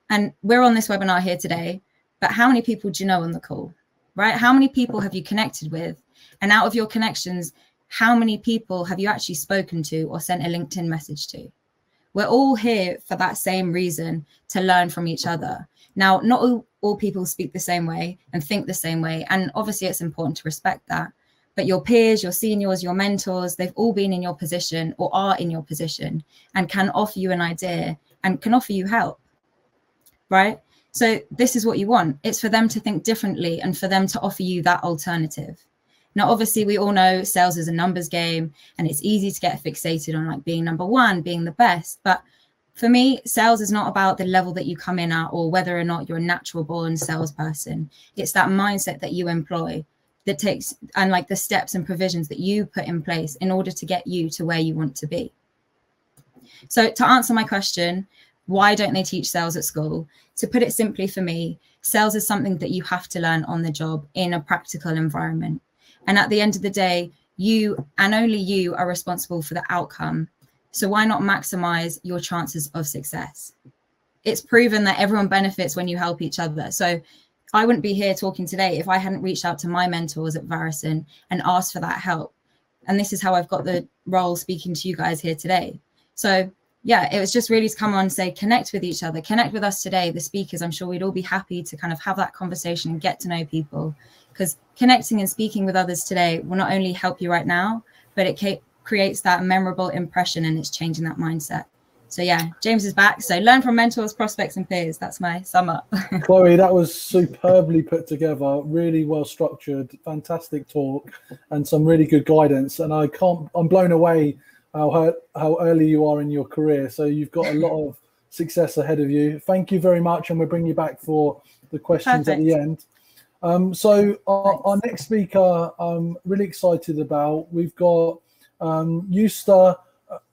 And we're on this webinar here today, but how many people do you know on the call, right? How many people have you connected with? And out of your connections, how many people have you actually spoken to or sent a LinkedIn message to? We're all here for that same reason, to learn from each other. Now, not all people speak the same way and think the same way. And obviously it's important to respect that. But your peers, your seniors, your mentors, they've all been in your position or are in your position and can offer you an idea and can offer you help, right? So this is what you want. It's for them to think differently and for them to offer you that alternative. Now, obviously, we all know sales is a numbers game and it's easy to get fixated on like being number one, being the best. But for me, sales is not about the level that you come in at or whether or not you're a natural born salesperson. It's that mindset that you employ that takes, and like the steps and provisions that you put in place in order to get you to where you want to be. So to answer my question, why don't they teach sales at school? To put it simply for me, sales is something that you have to learn on the job in a practical environment. And at the end of the day, you and only you are responsible for the outcome. So why not maximize your chances of success? It's proven that everyone benefits when you help each other. So I wouldn't be here talking today if I hadn't reached out to my mentors at Varicent and asked for that help. And this is how I've got the role speaking to you guys here today. So yeah, it was just really to come on and say, connect with each other, connect with us today, the speakers. I'm sure we'd all be happy to kind of have that conversation and get to know people, because connecting and speaking with others today will not only help you right now, but it creates that memorable impression and it's changing that mindset. So yeah, James is back. So learn from mentors, prospects and peers. That's my sum up. Chloe, that was superbly put together, really well structured, fantastic talk and some really good guidance. And I'm blown away how early you are in your career. So you've got a lot of success ahead of you. Thank you very much. And we'll bring you back for the questions at the end. So our next speaker, I'm really excited about. We've got Justa,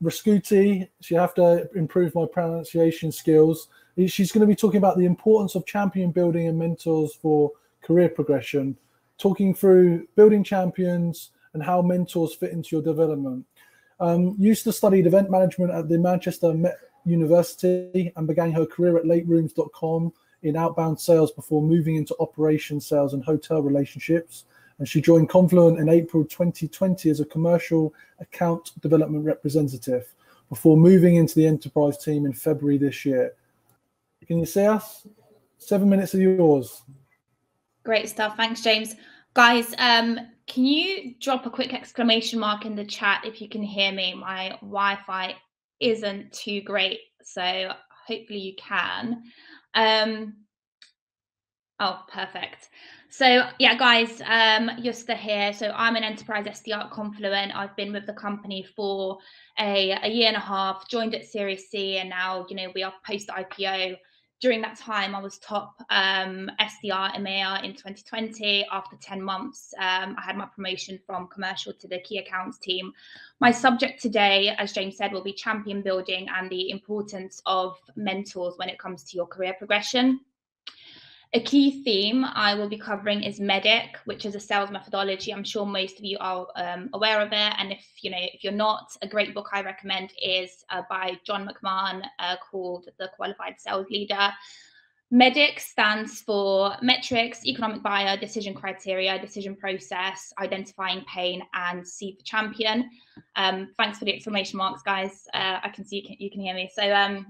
Rasciute. You have to improve my pronunciation skills. She's going to be talking about the importance of champion building and mentors for career progression, talking through building champions and how mentors fit into your development. Justa studied event management at the Manchester Met University and began her career at laterooms.com in outbound sales before moving into operations sales and hotel relationships. And she joined Confluent in April 2020 as a commercial account development representative before moving into the enterprise team in February this year. Can you see us? 7 minutes are yours. Great stuff. Thanks, James. Guys, can you drop a quick exclamation mark in the chat if you can hear me? My Wi-Fi isn't too great, so hopefully you can. Oh, perfect. So yeah, guys, Justa here. So I'm an enterprise SDR at Confluent. I've been with the company for a year and a half, joined at Series C, and now, you know, we are post IPO. During that time, I was top SDR EMEA in 2020. After 10 months, I had my promotion from commercial to the key accounts team. My subject today, as James said, will be champion building and the importance of mentors when it comes to your career progression. A key theme I will be covering is MEDDIC, which is a sales methodology. I'm sure most of you are aware of it. And if you're not, a great book I recommend is by John McMahon called The Qualified Sales Leader. MEDDIC stands for metrics, economic buyer, decision criteria, decision process, identifying pain, and C for champion. Thanks for the exclamation marks, guys. I can see you can hear me. So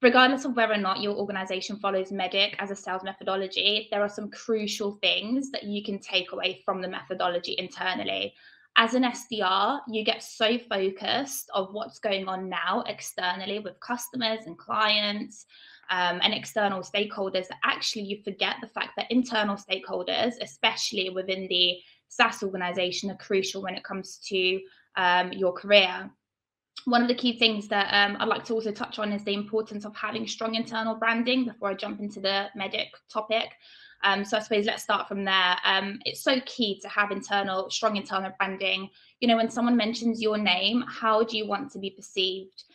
regardless of whether or not your organization follows MEDDIC as a sales methodology, there are some crucial things that you can take away from the methodology internally. As an SDR, you get so focused on what's going on now externally with customers and clients and external stakeholders that actually you forget the fact that internal stakeholders, especially within the SaaS organization, are crucial when it comes to your career. One of the key things that I'd like to also touch on is the importance of having strong internal branding before I jump into the MEDDIC topic. So I suppose let's start from there. It's so key to have strong internal branding. You know, when someone mentions your name, how do you want to be perceived?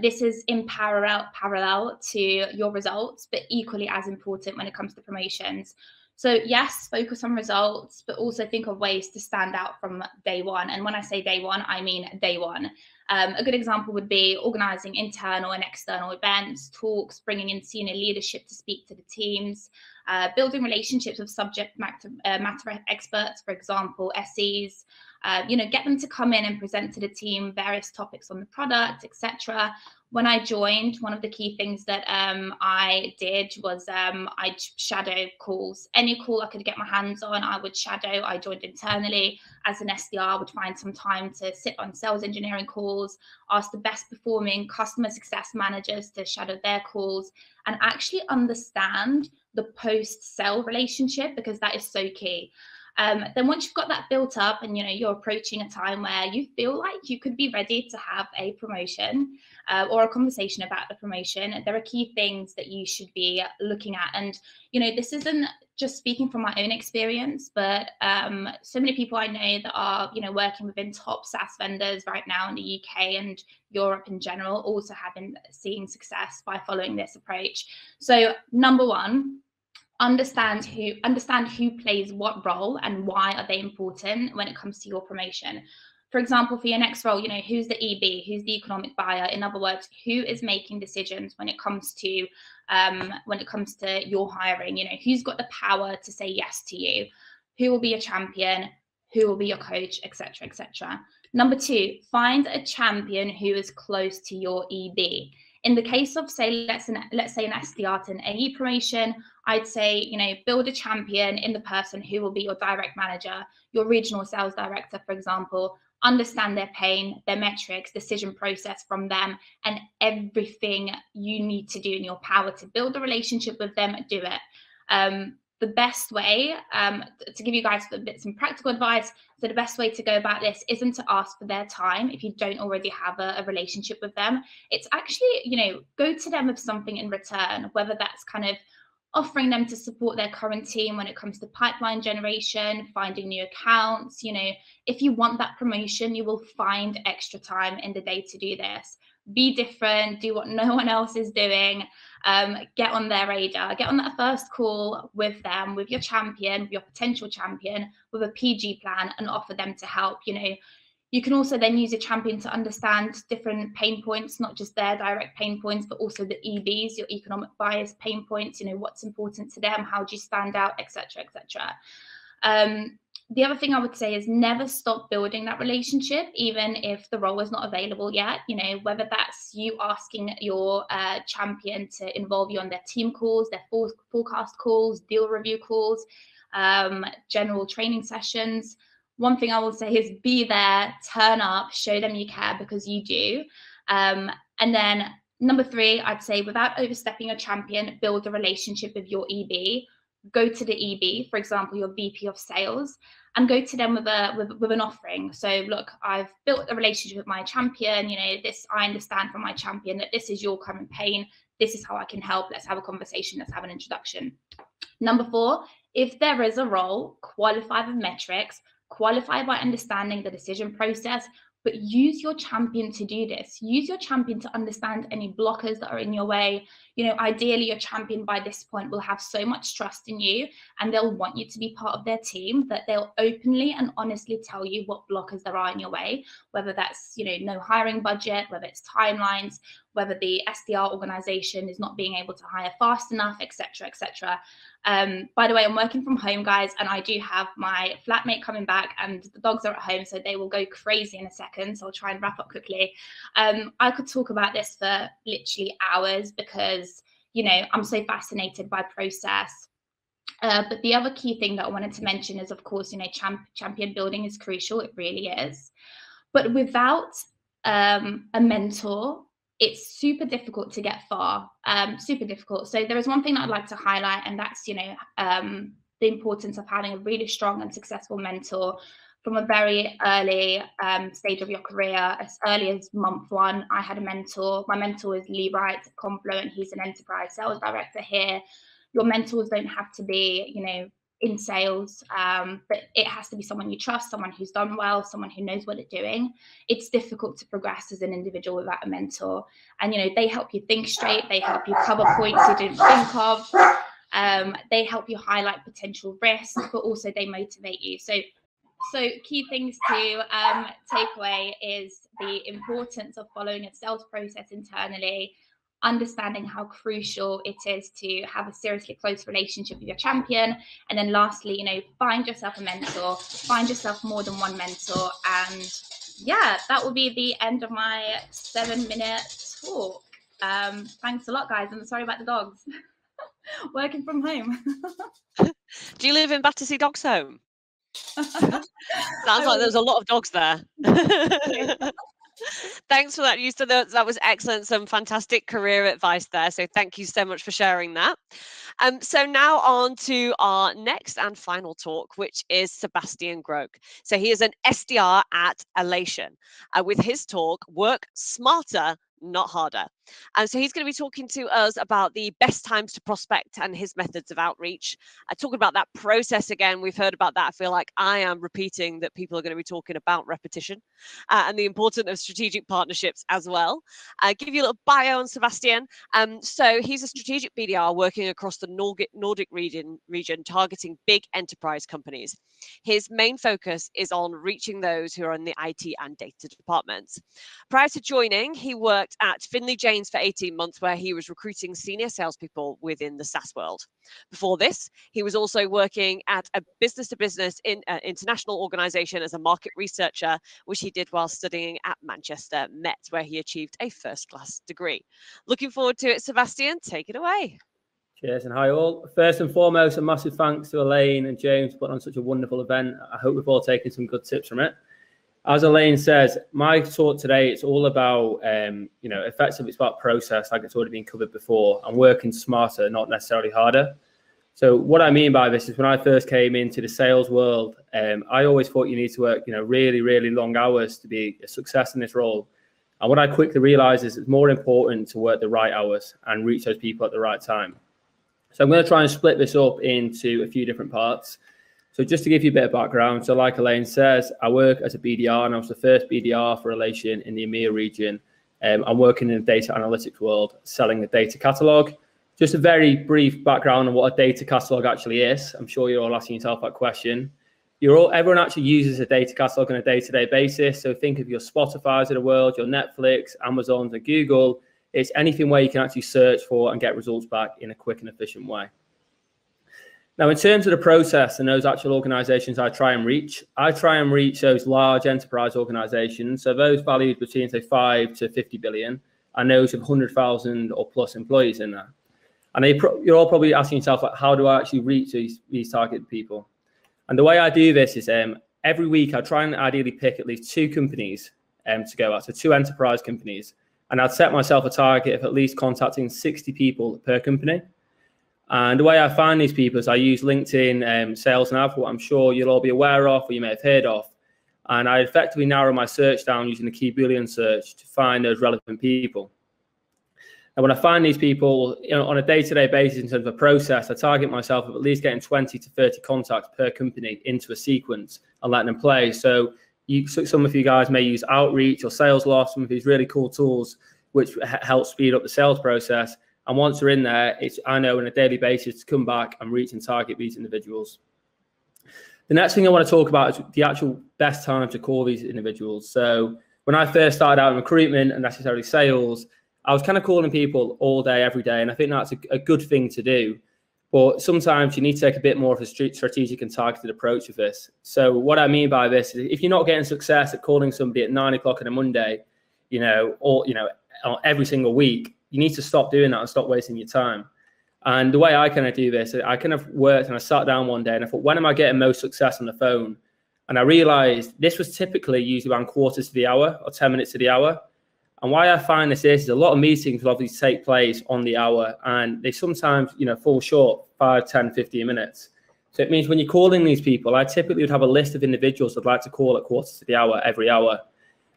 This is in parallel to your results, but equally as important when it comes to promotions. So yes, focus on results, but also think of ways to stand out from day one. And when I say day one, I mean day one. A good example would be organizing internal and external events, talks, bringing in senior leadership to speak to the teams, building relationships with subject matter experts, for example, SEs, get them to come in and present to the team various topics on the product, etc. When I joined, one of the key things that I did was I'd shadow calls. Any call I could get my hands on, I would shadow. I joined internally as an SDR. I would find some time to sit on sales engineering calls, ask the best performing customer success managers to shadow their calls, and actually understand the post-sale relationship, because that is so key. Then once you've got that built up and you're approaching a time where you feel like you could be ready to have a promotion or a conversation about the promotion, there are key things that you should be looking at. And this isn't just speaking from my own experience, but so many people I know that are working within top SaaS vendors right now in the UK and Europe in general also have been seeing success by following this approach. So number one, understand who plays what role and why are they important when it comes to your promotion. For example, for your next role, who's the EB, who's the economic buyer? In other words, who is making decisions when it comes to your hiring? Who's got the power to say yes to you? Who will be your champion? Who will be your coach, etc., etc. Number two, find a champion who is close to your EB. In the case of, say, let's say an SDR to an AE promotion, I'd say, build a champion in the person who will be your direct manager, your regional sales director, for example. Understand their pain, their metrics, decision process from them, and everything you need to do in your power to build a relationship with them, do it. The best way, to give you guys some practical advice, so the best way to go about this isn't to ask for their time if you don't already have a relationship with them. It's actually, go to them with something in return, whether that's kind of offering them to support their current team when it comes to pipeline generation, finding new accounts. If you want that promotion, you will find extra time in the day to do this. Be different, do what no one else is doing, get on their radar, get on that first call with them, with your champion, with your potential champion, with a PG plan, and offer them to help. You can also then use a champion to understand different pain points, not just their direct pain points, but also the EBs, your economic buyers pain points, what's important to them, how do you stand out, etc., etc. The other thing I would say is never stop building that relationship, even if the role is not available yet. Whether that's you asking your champion to involve you on their team calls, their forecast calls, deal review calls, general training sessions. One thing I will say is be there, turn up, show them you care, because you do. And then number three, I'd say without overstepping your champion, build a relationship with your EB. Go to the EB, for example, your VP of sales, and go to them with an offering. So look, I've built a relationship with my champion. This, I understand from my champion that this is your current pain. This is how I can help. Let's have a conversation. Let's have an introduction. Number four, if there is a role, qualify with metrics, qualify by understanding the decision process, but use your champion to do this. Use your champion to understand any blockers that are in your way. Ideally, your champion by this point will have so much trust in you, and they'll want you to be part of their team that they'll openly and honestly tell you what blockers there are in your way, whether that's, no hiring budget, whether it's timelines, whether the SDR organization is not being able to hire fast enough, etc., etc. By the way, I'm working from home, guys, and I do have my flatmate coming back, and the dogs are at home, so they will go crazy in a second. So I'll try and wrap up quickly. I could talk about this for literally hours because, I'm so fascinated by process. But the other key thing that I wanted to mention is, of course, champion building is crucial. It really is. But without a mentor, it's super difficult to get far, super difficult. So there is one thing that I'd like to highlight, and that's, the importance of having a really strong and successful mentor from a very early stage of your career. As early as month one, I had a mentor. My mentor is Lee Wright at Confluent. He's an enterprise sales director here. Your mentors don't have to be, in sales, but it has to be someone you trust, someone who's done well, someone who knows what they're doing. It's difficult to progress as an individual without a mentor. And, they help you think straight. They help you cover points you didn't think of. They help you highlight potential risks, but also they motivate you. So key things to take away is the importance of following a sales process internally, understanding how crucial it is to have a seriously close relationship with your champion, and then lastly, find yourself a mentor, find yourself more than one mentor. And yeah, that will be the end of my 7-minute talk. Thanks a lot, guys. I'm sorry about the dogs. Working from home. Do you live in Battersea Dogs Home? Sounds like there's a lot of dogs there. Thanks for that, Justa. That was excellent. Some fantastic career advice there. So thank you so much for sharing that. So now on to our next and final talk, which is Sebastian Grog. So he is an SDR at Alation. With his talk, Work Smarter, Not Harder. And so he's going to be talking to us about the best times to prospect and his methods of outreach. Talking about that process again. We've heard about that. I feel like I am repeating that people are going to be talking about repetition and the importance of strategic partnerships as well. Give you a little bio on Sebastian. So he's a strategic BDR working across the Nordic region targeting big enterprise companies. His main focus is on reaching those who are in the IT and data departments. Prior to joining, he worked at Finley James for 18 months, where he was recruiting senior salespeople within the SaaS world. Before this, he was also working at a business-to-business international organization as a market researcher, which he did while studying at Manchester Met, where he achieved a first-class degree. Looking forward to it, Sebastian. Take it away. Cheers and hi all. First and foremost, a massive thanks to Elaine and James for putting on such a wonderful event. I hope we've all taken some good tips from it. As Elaine says, my talk today, it's all about, effectively it's about process, like it's already been covered before, and working smarter, not necessarily harder. So what I mean by this is when I first came into the sales world, I always thought you need to work, really, really long hours to be a success in this role. And what I quickly realized is it's more important to work the right hours and reach those people at the right time. So I'm going to try and split this up into a few different parts. So just to give you a bit of background, so like Elaine says, I work as a BDR and I was the first BDR for Alation in the EMEA region. I'm working in the data analytics world, selling a data catalog. Just a very brief background on what a data catalog actually is. I'm sure you're all asking yourself that question. Everyone actually uses a data catalog on a day-to-day basis. So think of your Spotify's of the world, your Netflix, Amazon's and Google. It's anything where you can actually search for and get results back in a quick and efficient way. Now, in terms of the process and those actual organizations I try and reach those large enterprise organizations. So those valued between, say, 5 to 50 billion, and those with 100,000 or plus employees in there. And you're all probably asking yourself, like, how do I actually reach these target people? And the way I do this is every week I try and ideally pick at least 2 companies to go at, so 2 enterprise companies. And I'd set myself a target of at least contacting 60 people per company. And the way I find these people is I use LinkedIn Sales Nav, what I'm sure you'll all be aware of or you may have heard of. And I effectively narrow my search down using the key Boolean search to find those relevant people. And when I find these people on a day-to-day basis in terms of a process, I target myself of at least getting 20 to 30 contacts per company into a sequence and letting them play. So some of you guys may use Outreach or SalesLoft, some of these really cool tools which help speed up the sales process. And once they're in there, I know on a daily basis to come back and reach and target these individuals. The next thing I want to talk about is the actual best time to call these individuals. So when I first started out in recruitment and necessarily sales, I was kind of calling people all day, every day. And I think that's a good thing to do. But sometimes you need to take a bit more of a strategic and targeted approach with this. So what I mean by this is if you're not getting success at calling somebody at 9 o'clock on a Monday, every single week, you need to stop doing that and stop wasting your time. And the way I kind of do this, I kind of worked and I sat down one day and I thought, when am I getting most success on the phone? And I realized this was typically usually around quarters to the hour or 10 minutes to the hour. And why I find this is a lot of meetings will obviously take place on the hour and they sometimes, fall short 5, 10, 15 minutes. So it means when you're calling these people, I typically would have a list of individuals I'd like to call at quarters to the hour every hour.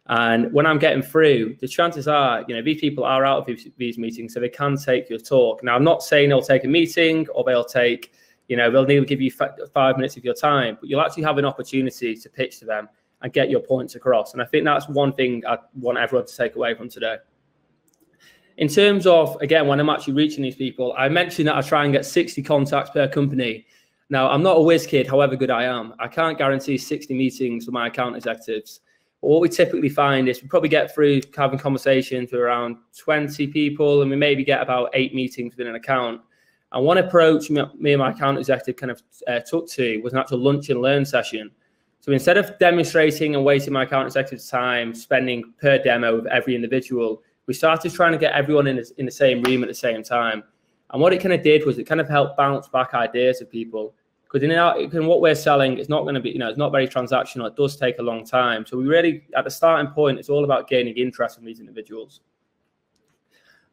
And when I'm getting through, the chances are, these people are out of these meetings, so they can take your talk. Now, I'm not saying they'll take a meeting or they'll take, they'll need to give you 5 minutes of your time, but you'll actually have an opportunity to pitch to them and get your points across. And I think that's one thing I want everyone to take away from today. In terms of, again, when I'm actually reaching these people, I mentioned that I try and get 60 contacts per company. Now, I'm not a whiz kid, however good I am. I can't guarantee 60 meetings for my account executives. But what we typically find is we probably get through having conversations with around 20 people, and we maybe get about 8 meetings within an account. And one approach me and my account executive kind of took to was an actual lunch and learn session. So instead of demonstrating and wasting my account executive's time spending per demo with every individual, we started trying to get everyone in the same room at the same time. And what it kind of did was it kind of helped bounce back ideas of people. Because in what we're selling, it's not going to be, it's not very transactional. It does take a long time. So we really, at the starting point, it's all about gaining interest from these individuals.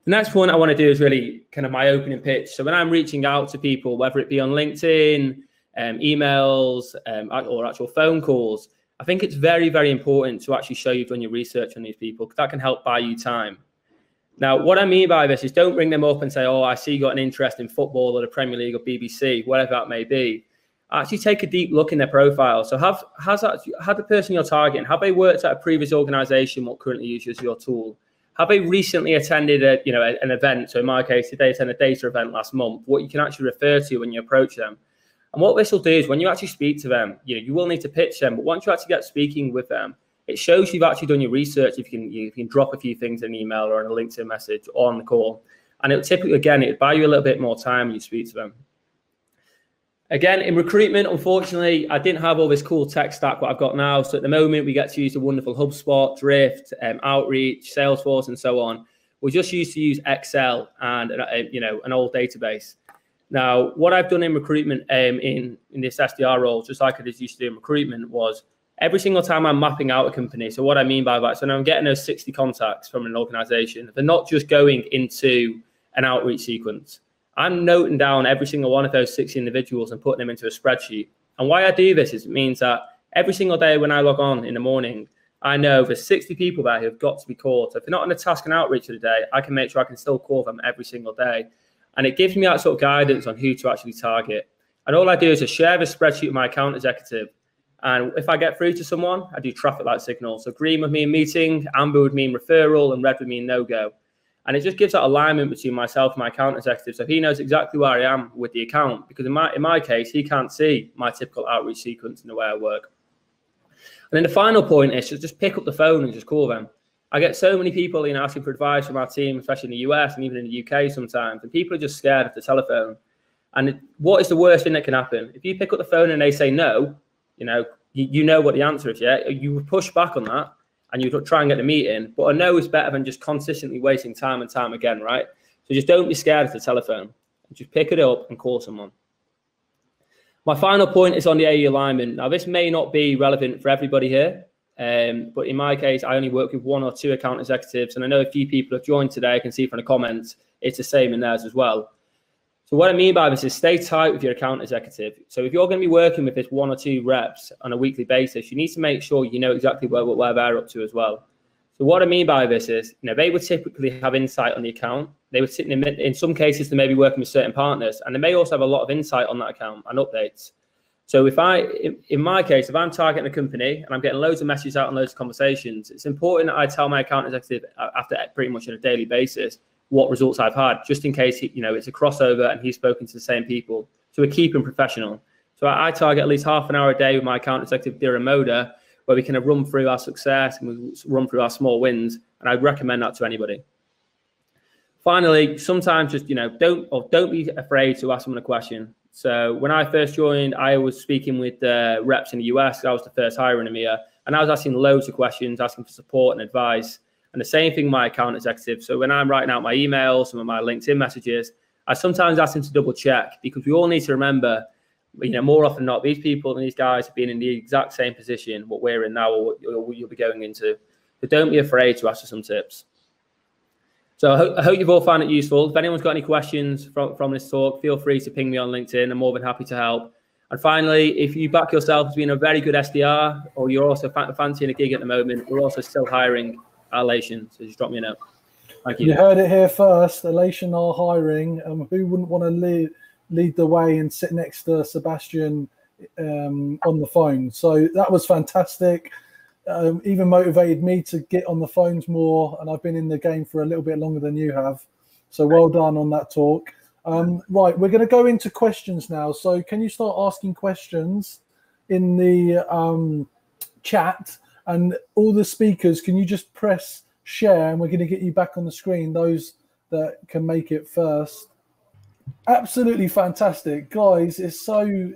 The next point I want to do is really kind of my opening pitch. So when I'm reaching out to people, whether it be on LinkedIn, emails, or actual phone calls, I think it's very, very important to actually show you've done your research on these people, because that can help buy you time. Now, what I mean by this is don't bring them up and say, oh, I see you got an interest in football or the Premier League or BBC, whatever that may be. Actually take a deep look in their profile. So have the person you're targeting, have they worked at a previous organization what currently uses your tool? Have they recently attended an event? So in my case, did they attend a data event last month? What you can actually refer to when you approach them. And what this will do is when you actually speak to them, you will need to pitch them. But once you actually get speaking with them, it shows you've actually done your research. If you can drop a few things in an email or in a LinkedIn message or on the call. And it typically, again, it'll buy you a little bit more time when you speak to them. Again, in recruitment, unfortunately, I didn't have all this cool tech stack what I've got now. So at the moment, we get to use the wonderful HubSpot, Drift, Outreach, Salesforce, and so on. We just used to use Excel and an old database. Now, what I've done in recruitment in this SDR role, just like I just used to do in recruitment, was every single time I'm mapping out a company. So what I mean by that, so now I'm getting those 60 contacts from an organization. They're not just going into an outreach sequence. I'm noting down every single one of those 60 individuals and putting them into a spreadsheet. And why I do this is it means that every single day when I log on in the morning, I know there's 60 people there who have got to be called. So if they're not on the task and outreach of the day, I can make sure I can still call them every single day. And it gives me that sort of guidance on who to actually target. And all I do is I share the spreadsheet with my account executive. And if I get through to someone, I do traffic light signals. So green would mean meeting, amber would mean referral, and red would mean no-go. And it just gives that alignment between myself and my account executive. So he knows exactly where I am with the account, because in my case, he can't see my typical outreach sequence in the way I work. And then the final point is to just pick up the phone and just call them. I get so many people, asking for advice from our team, especially in the US and even in the UK sometimes, and people are just scared of the telephone. And what is the worst thing that can happen? If you pick up the phone and they say no, you know what the answer is, yeah? You push back on that and you try and get the meeting, but a no is better than just consistently wasting time and time again, right? So just don't be scared of the telephone. Just pick it up and call someone. My final point is on the AE alignment. Now, this may not be relevant for everybody here, but in my case, I only work with 1 or 2 account executives, and I know a few people have joined today. I can see from the comments, it's the same in theirs as well. So what I mean by this is stay tight with your account executive. So if you're going to be working with this 1 or 2 reps on a weekly basis, you need to make sure you know exactly where they're up to as well. So what I mean by this is, they would typically have insight on the account. They would sit in some cases, they may be working with certain partners, and they may also have a lot of insight on that account and updates. So in my case, if I'm targeting a company and I'm getting loads of messages out and loads of conversations, it's important that I tell my account executive after pretty much on a daily basis what results I've had, just in case it's a crossover and he's spoken to the same people. So we're keeping professional. So I target at least half an hour a day with my account executive during Moda, where we can run through our success and we run through our small wins. And I'd recommend that to anybody. Finally, sometimes just, don't be afraid to ask someone a question. So when I first joined, I was speaking with reps in the US. I was the first hire in EMEA, and I was asking loads of questions, asking for support and advice. And the same thing with my account executive. So when I'm writing out my emails, some of my LinkedIn messages, I sometimes ask them to double check, because we all need to remember, more often than not, these people and these guys have been in the exact same position what we're in now or what you'll be going into. So don't be afraid to ask for some tips. So I hope you've all found it useful. If anyone's got any questions from this talk, feel free to ping me on LinkedIn. I'm more than happy to help. And finally, if you back yourself as being a very good SDR, or you're also fancying a gig at the moment, we're also still hiring Alation. So just drop me a note. Thank you. You heard it here first. Alation are hiring. Who wouldn't want to lead the way and sit next to Sebastian on the phone? So that was fantastic. even motivated me to get on the phones more, and I've been in the game for a little bit longer than you have. So well done on that talk. Right, we're going to go into questions now. So can you start asking questions in the chat? And all the speakers, can you just press share, and we're going to get you back on the screen, those that can make it first. Absolutely fantastic, guys. It's so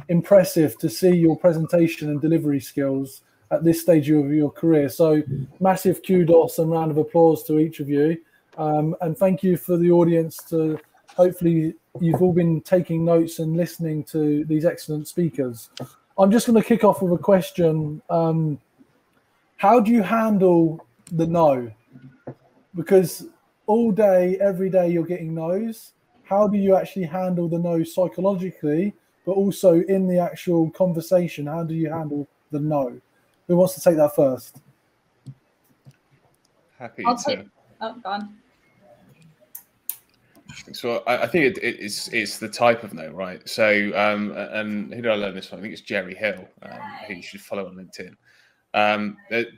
impressive to see your presentation and delivery skills at this stage of your career. So massive kudos and round of applause to each of you, and thank you for the audience. To hopefully you've all been taking notes and listening to these excellent speakers. I'm just going to kick off with a question. How do you handle the no? Because all day, every day, you're getting no's. How do you actually handle the no psychologically, but also in the actual conversation? How do you handle the no? Who wants to take that first? Happy I'll to. take. Oh, go on. So I think it's the type of no, right? So and who did I learn this from? I think it's Jerry Hill, who you should follow on LinkedIn.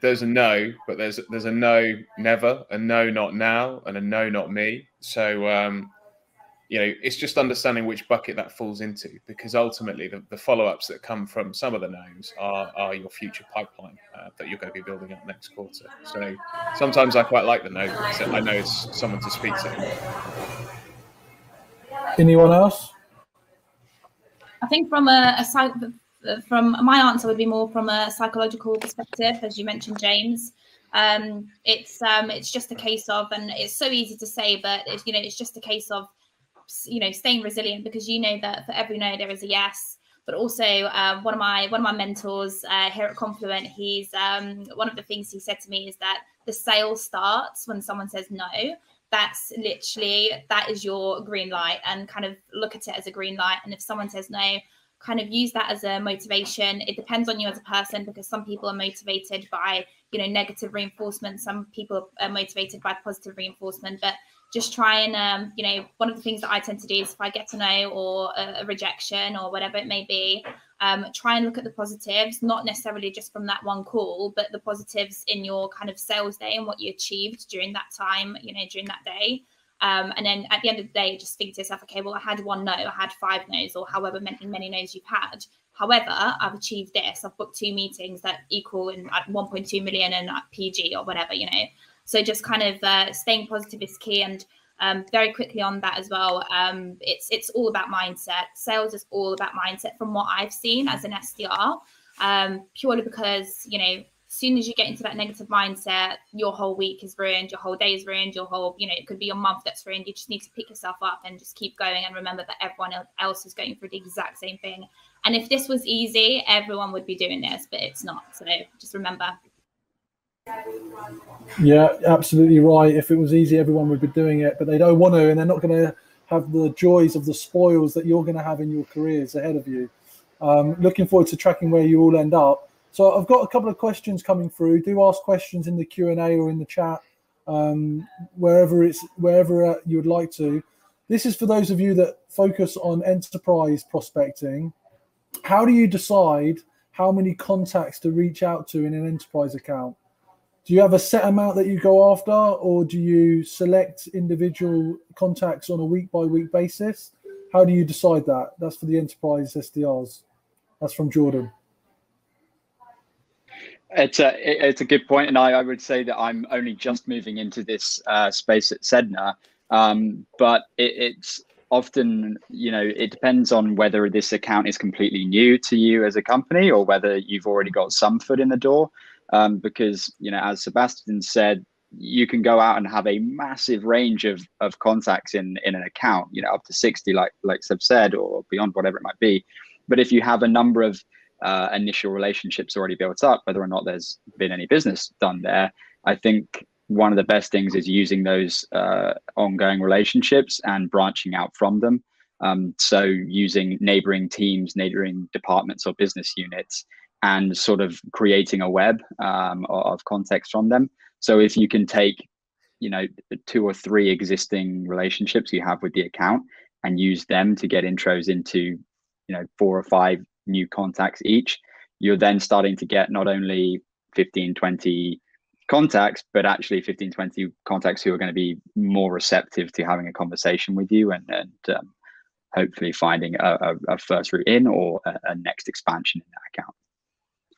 There's a no, but there's a no never, a no not now, and a no not me. So you know, it's just understanding which bucket that falls into, because ultimately the follow-ups that come from some of the no's are your future pipeline that you're going to be building up next quarter. So sometimes I quite like the no, because I know it's someone to speak to. Anyone else? I think from from my answer would be more from a psychological perspective, as you mentioned, James. It's just a case of, and it's so easy to say, but it's just a case of staying resilient, because that for every no there is a yes. But also one of my mentors here at Confluent, he's one of the things he said to me is that the sale starts when someone says no. That is your green light, and kind of look at it as a green light. And if someone says no, kind of use that as a motivation. It depends on you as a person, because some people are motivated by negative reinforcement, some people are motivated by positive reinforcement. But just try and one of the things that I tend to do is, if I get a no or a rejection or whatever it may be, try and look at the positives, not necessarily just from that one call, but the positives in your kind of sales day and what you achieved during that time, during that day. And then at the end of the day, just think to yourself, okay, well, I had one no, I had 5 no's, or however many no's you've had. However, I've achieved this. I've booked 2 meetings that equal in 1.2 million and PG or whatever, So just kind of staying positive is key. And very quickly on that as well, it's all about mindset. Sales is all about mindset from what I've seen as an SDR, purely because, as soon as you get into that negative mindset, your whole week is ruined, your whole day is ruined, your whole, it could be your month that's ruined. You just need to pick yourself up and just keep going, and remember that everyone else is going through the exact same thing. And if this was easy, everyone would be doing this, but it's not. So just remember. Yeah, absolutely right. If it was easy, everyone would be doing it, but they don't want to, and they're not going to have the joys of the spoils that you're going to have in your careers ahead of you. Looking forward to tracking where you all end up. So I've got a couple of questions coming through. Do ask questions in the Q&A or in the chat, wherever you would like to. This is for those of you that focus on enterprise prospecting. How do you decide how many contacts to reach out to in an enterprise account? Do you have a set amount that you go after, or do you select individual contacts on a week-by-week basis? How do you decide that? That's for the enterprise SDRs. That's from Jordan. It's a good point, and I would say that I'm only just moving into this space at SEDNA, but it's often, it depends on whether this account is completely new to you as a company, or whether you've already got some foot in the door. Because, as Sebastian said, you can go out and have a massive range of contacts in an account, up to 60, like Seb said, or beyond, whatever it might be. But if you have a number of initial relationships already built up, whether or not there's been any business done there, I think one of the best things is using those ongoing relationships and branching out from them. So using neighboring teams, neighboring departments or business units, and sort of creating a web of context from them. So if you can take, 2 or 3 existing relationships you have with the account and use them to get intros into, 4 or 5 new contacts each, you're then starting to get not only 15, 20 contacts, but actually 15, 20 contacts who are going to be more receptive to having a conversation with you and hopefully finding a first route in or a next expansion in that account.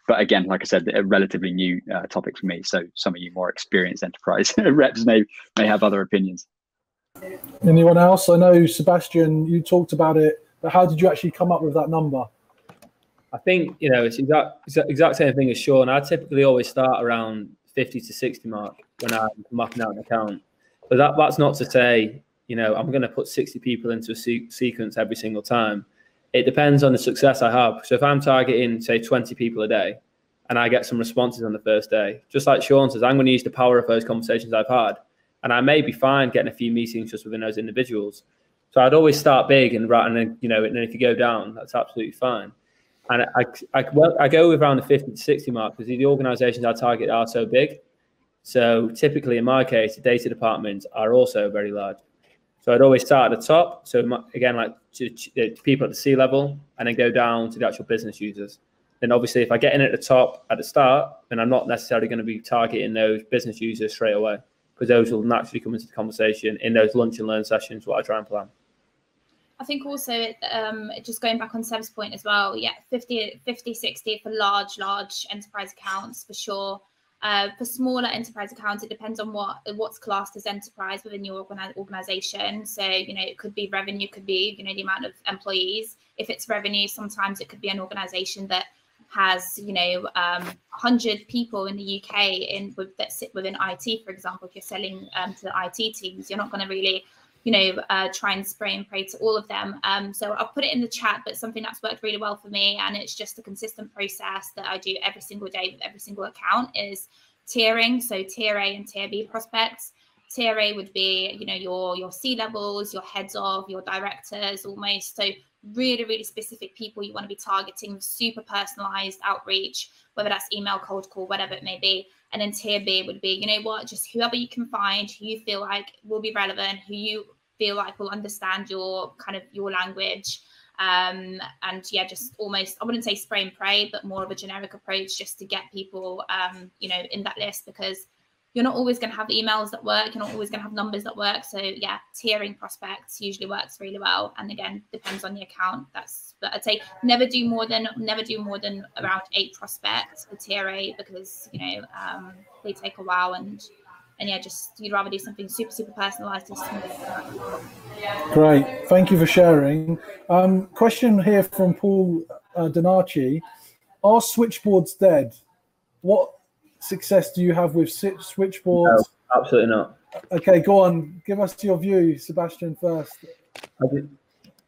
But again, like I said, a relatively new topic for me. So some of you more experienced enterprise reps may have other opinions. Anyone else? I know, Sebastian, you talked about it, but how did you actually come up with that number? I think, it's exact same thing as Sean. I typically always start around 50 to 60 mark when I'm mapping out an account. But that's not to say, I'm going to put 60 people into a sequence every single time. It depends on the success I have. So if I'm targeting, say, 20 people a day and I get some responses on the first day, just like Sean says, I'm going to use the power of those conversations I've had. And I may be fine getting a few meetings just within those individuals. So I'd always start big and then if you go down, that's absolutely fine. And I go around the 50 to 60 mark because the organizations I target are so big. So typically in my case, the data departments are also very large. So I'd always start at the top. So again, like people at the C level, and then go down to the actual business users. Then obviously if I get in at the top at the start, then I'm not necessarily going to be targeting those business users straight away, because those will naturally come into the conversation in those lunch and learn sessions, what I try and plan. I think also, just going back on Seb's point as well, 50, 60 for large enterprise accounts for sure. For smaller enterprise accounts, it depends on what's classed as enterprise within your organization. So, it could be revenue, could be, the amount of employees. If it's revenue, sometimes it could be an organization that has, 100 people in the UK that sit within IT, for example. If you're selling to the IT teams, you're not going to really try and spray and pray to all of them. So I'll put it in the chat, but something that's worked really well for me, and it's just a consistent process that I do every single day with every single account, is tiering. So tier A and tier B prospects. Tier A would be, your C levels, your heads of, your directors almost. So really, really specific people you want to be targeting, super personalized outreach, whether that's email, cold call, whatever it may be. And then tier B would be, just whoever you can find, who you feel like will be relevant, who you feel like will understand your language. Just almost, I wouldn't say spray and pray, but more of a generic approach just to get people, in that list, because you're not always going to have emails that work. You're not always going to have numbers that work. So tiering prospects usually works really well. And again, depends on the account. But I'd say never do more than around 8 prospects for tier A, because they take a while, and you'd rather do something super, super personalized. Great, thank you for sharing. Question here from Paul Donarci: are switchboards dead? What success do you have with switchboards? No, absolutely not. Okay, go on, give us your view, Sebastian, first.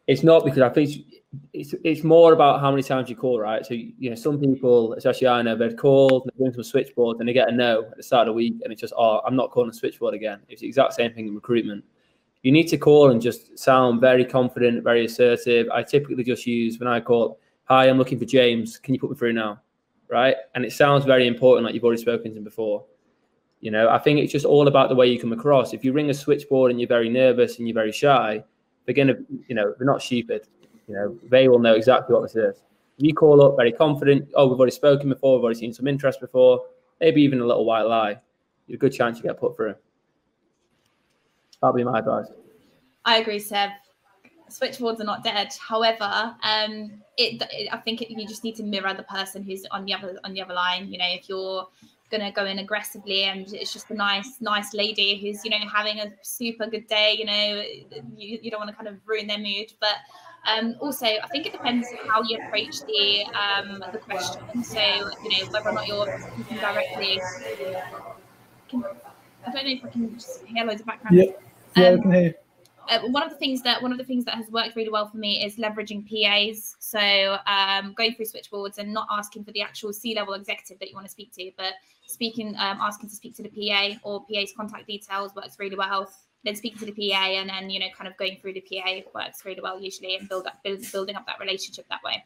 It's not, because I think it's more about how many times you call, right? So some people, especially I know, they've called, they've been to a switchboard, and they get a no at the start of the week, and it's just, I'm not calling a switchboard again. It's the exact same thing in recruitment. You need to call and just sound very confident, very assertive. I typically just use, when I call, hi, I'm looking for James, can you put me through now? Right? And it sounds very important, like you've already spoken to him before. I think it's just all about the way you come across. If you ring a switchboard and you're very nervous and you're very shy, they're going to, they're not stupid. They will know exactly what this is. If you call up very confident, we've already spoken before, we've already seen some interest before, maybe even a little white lie, you've a good chance you get put through. That'll be my advice. I agree, Seb. Switchboards are not dead. However, I think you just need to mirror the person who's on the other line. If you're gonna go in aggressively and it's just a nice lady who's having a super good day, you don't want to kind of ruin their mood. But also, I think it depends how you approach the question. So whether or not you're speaking directly. I don't know if I can just hear loads of background. Yeah, I can hear. One of the things that has worked really well for me is leveraging PAs. So going through switchboards and not asking for the actual C-level executive that you want to speak to, but asking to speak to the PA or PA's contact details works really well. Then speaking to the PA and then kind of going through the PA works really well usually, and building up that relationship that way.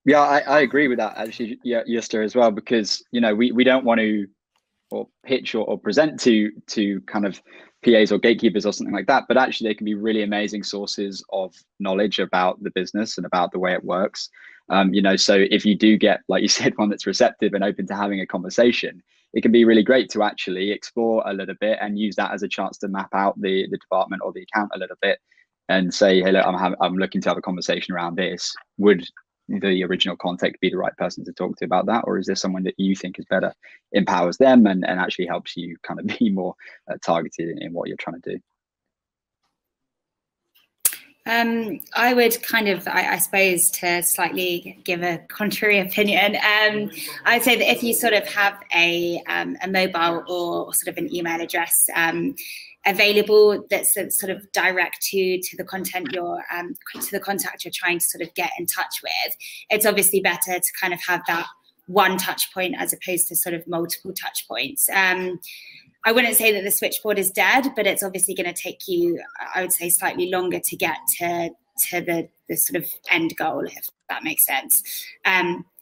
Yeah, I agree with that actually, Justa, as well, because we don't want to pitch or present to kind of PAs or gatekeepers or something like that, but actually they can be really amazing sources of knowledge about the business and about the way it works. You know, so if you do get, like you said, one that's receptive and open to having a conversation, it can be really great to actually explore a little bit and use that as a chance to map out the department or the account a little bit and say, hey, look, I'm looking to have a conversation around this. Would the original contact be the right person to talk to about that, or is there someone that you think is better, empowers them and actually helps you kind of be more targeted in what you're trying to do? I would kind of, I suppose, to slightly give a contrary opinion, I'd say that if you sort of have a mobile or sort of an email address available that's sort of direct to the content you're to the contact you're trying to sort of get in touch with, it's obviously better to kind of have that one touch point as opposed to sort of multiple touch points. I wouldn't say that the switchboard is dead, but it's obviously going to take you, I would say, slightly longer to get to the sort of end goal, if that makes sense.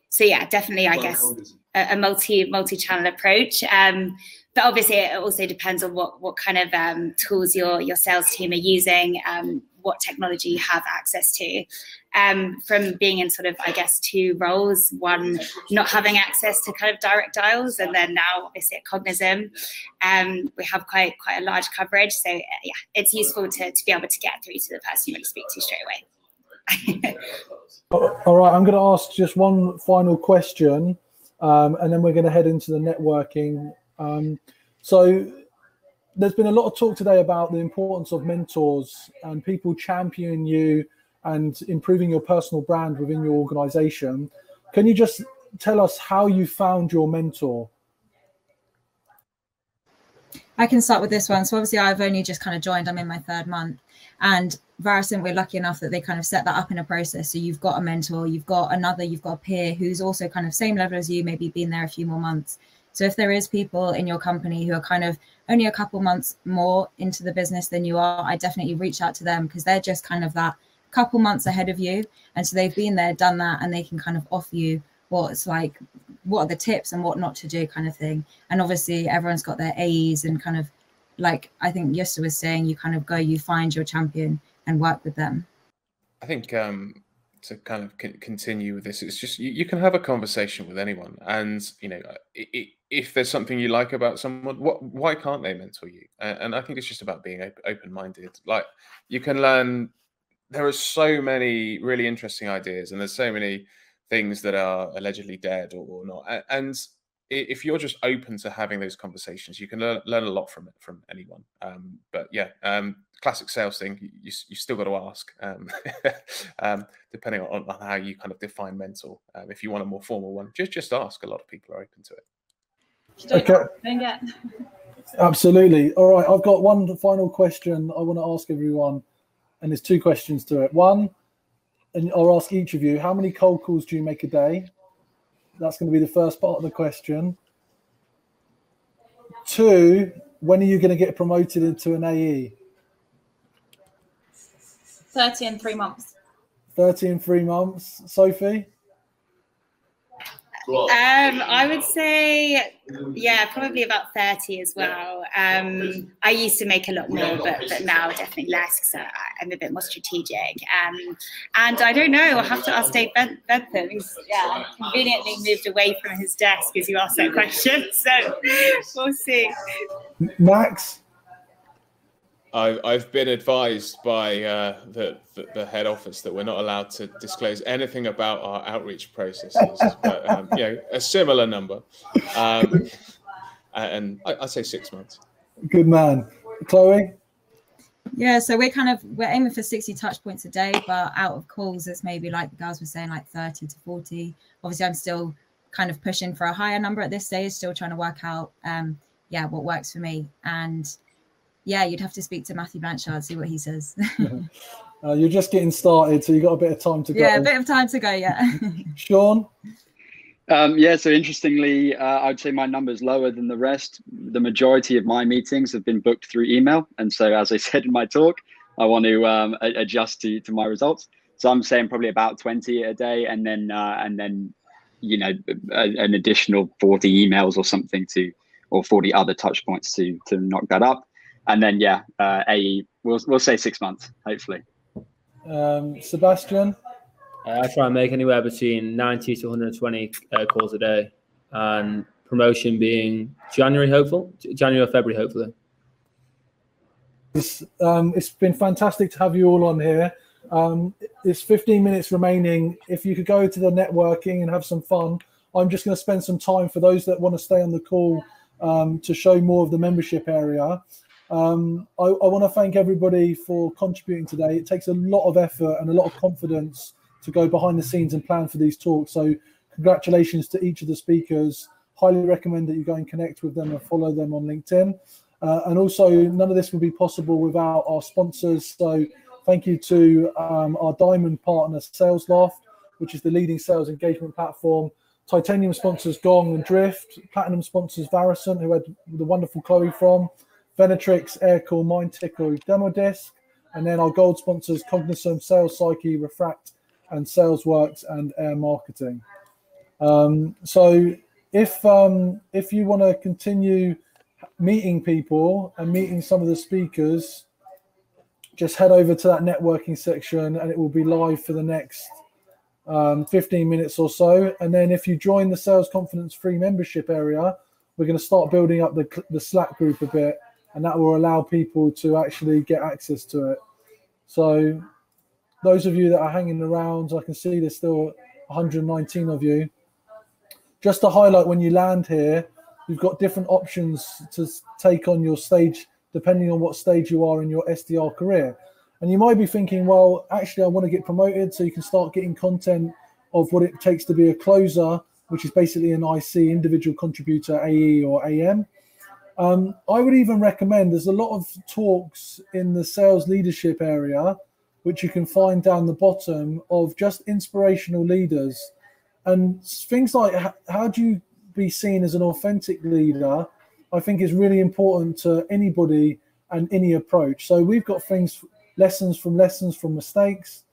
So yeah, definitely, I guess, a multi-channel approach. But obviously, it also depends on what kind of tools your sales team are using, what technology you have access to. From being in sort of, I guess, two roles, one not having access to kind of direct dials, and then now obviously at Cognism, we have quite a large coverage. So yeah, it's useful to be able to get through to the person you want to speak to straight away. All right, I'm going to ask just one final question, and then we're going to head into the networking. So there's been a lot of talk today about the importance of mentors and people championing you and improving your personal brand within your organization. Can you just tell us how you found your mentor? I can start with this one. So obviously I've only just kind of joined, I'm in my 3rd month, and Varicent, we're lucky enough that they kind of set that up in a process. So you've got a mentor, you've got a peer who's also kind of same level as you, maybe been there a few more months. So if there is people in your company who are kind of only a couple months more into the business than you are, I definitely reach out to them, because they're just kind of that couple months ahead of you. And so they've been there, done that, and they can kind of offer you what's like, what are the tips and what not to do kind of thing. And obviously everyone's got their AEs, and kind of like, I think Justa was saying, you kind of go, you find your champion and work with them. I think to kind of continue with this, it's just you can have a conversation with anyone, and you know, if there's something you like about someone, why can't they mentor you? And I think it's just about being open-minded. Like, you can learn. There are so many really interesting ideas, and there's so many things that are allegedly dead or not. And if you're just open to having those conversations, you can learn a lot from anyone. But yeah, classic sales thing, you still got to ask, depending on how you kind of define mentor. If you want a more formal one, just ask. A lot of people are open to it. Okay. Absolutely. All right, I've got one final question I want to ask everyone, and there's 2 questions to it. One, and I'll ask each of you, how many cold calls do you make a day? That's going to be the first part of the question. 2, when are you going to get promoted into an AE? 30 in 3 months. 30 in 3 months. Sophie? I would say, yeah, probably about 30 as well. I used to make a lot more, but now definitely less, because I'm a bit more strategic. And I don't know, I'll have to ask Dave Bentham. He's conveniently moved away from his desk as you asked that question. So we'll see. Max? I've been advised by the head office that we're not allowed to disclose anything about our outreach processes, but you know, a similar number, and I'd say 6 months. Good man. Chloe? Yeah, so we're aiming for 60 touch points a day, but out of calls, it's maybe, like the guys were saying, like 30 to 40. Obviously, I'm still kind of pushing for a higher number at this stage, still trying to work out, what works for me. And yeah, you'd have to speak to Matthew Blanchard, see what he says. You're just getting started, so you've got a bit of time to go. Yeah, a bit of time to go, yeah. Sean? Yeah, so interestingly, I'd say my number's lower than the rest. The majority of my meetings have been booked through email. And so, as I said in my talk, I want to adjust to my results. So I'm saying probably about 20 a day, and then you know, an additional 40 emails or something or 40 other touch points to knock that up. And then, yeah, we'll say 6 months, hopefully. Sebastian? I try and make anywhere between 90 to 120 calls a day, and promotion being January or February, hopefully. It's been fantastic to have you all on here. It's 15 minutes remaining. If you could go to the networking and have some fun, I'm just going to spend some time for those that want to stay on the call to show more of the membership area. I want to thank everybody for contributing today. It takes a lot of effort and a lot of confidence to go behind the scenes and plan for these talks. So congratulations to each of the speakers. Highly recommend that you go and connect with them and follow them on LinkedIn. And also, none of this would be possible without our sponsors. So thank you to our diamond partner, SalesLoft, which is the leading sales engagement platform. Titanium sponsors Gong and Drift. Platinum sponsors Varicent, who had the wonderful Chloe from. Venatrix, Aircall, MindTickle, Demo Disc. And then our gold sponsors, Cognism, Sales Psyche, Refract, and SalesWorks and Air Marketing. So if you want to continue meeting people and meeting some of the speakers, just head over to that networking section and it will be live for the next 15 minutes or so. And then if you join the Sales Confidence free membership area, we're going to start building up the Slack group a bit, and that will allow people to actually get access to it. So those of you that are hanging around, I can see there's still 119 of you. Just to highlight, when you land here, you've got different options to take on your stage, depending on what stage you are in your SDR career. And you might be thinking, well, actually, I want to get promoted, so you can start getting content of what it takes to be a closer, which is basically an IC, individual contributor, AE or AM. I would even recommend, there's a lot of talks in the sales leadership area, which you can find down the bottom, of just inspirational leaders. And things like, how do you be seen as an authentic leader, I think is really important to anybody and any approach. So we've got things, lessons from mistakes.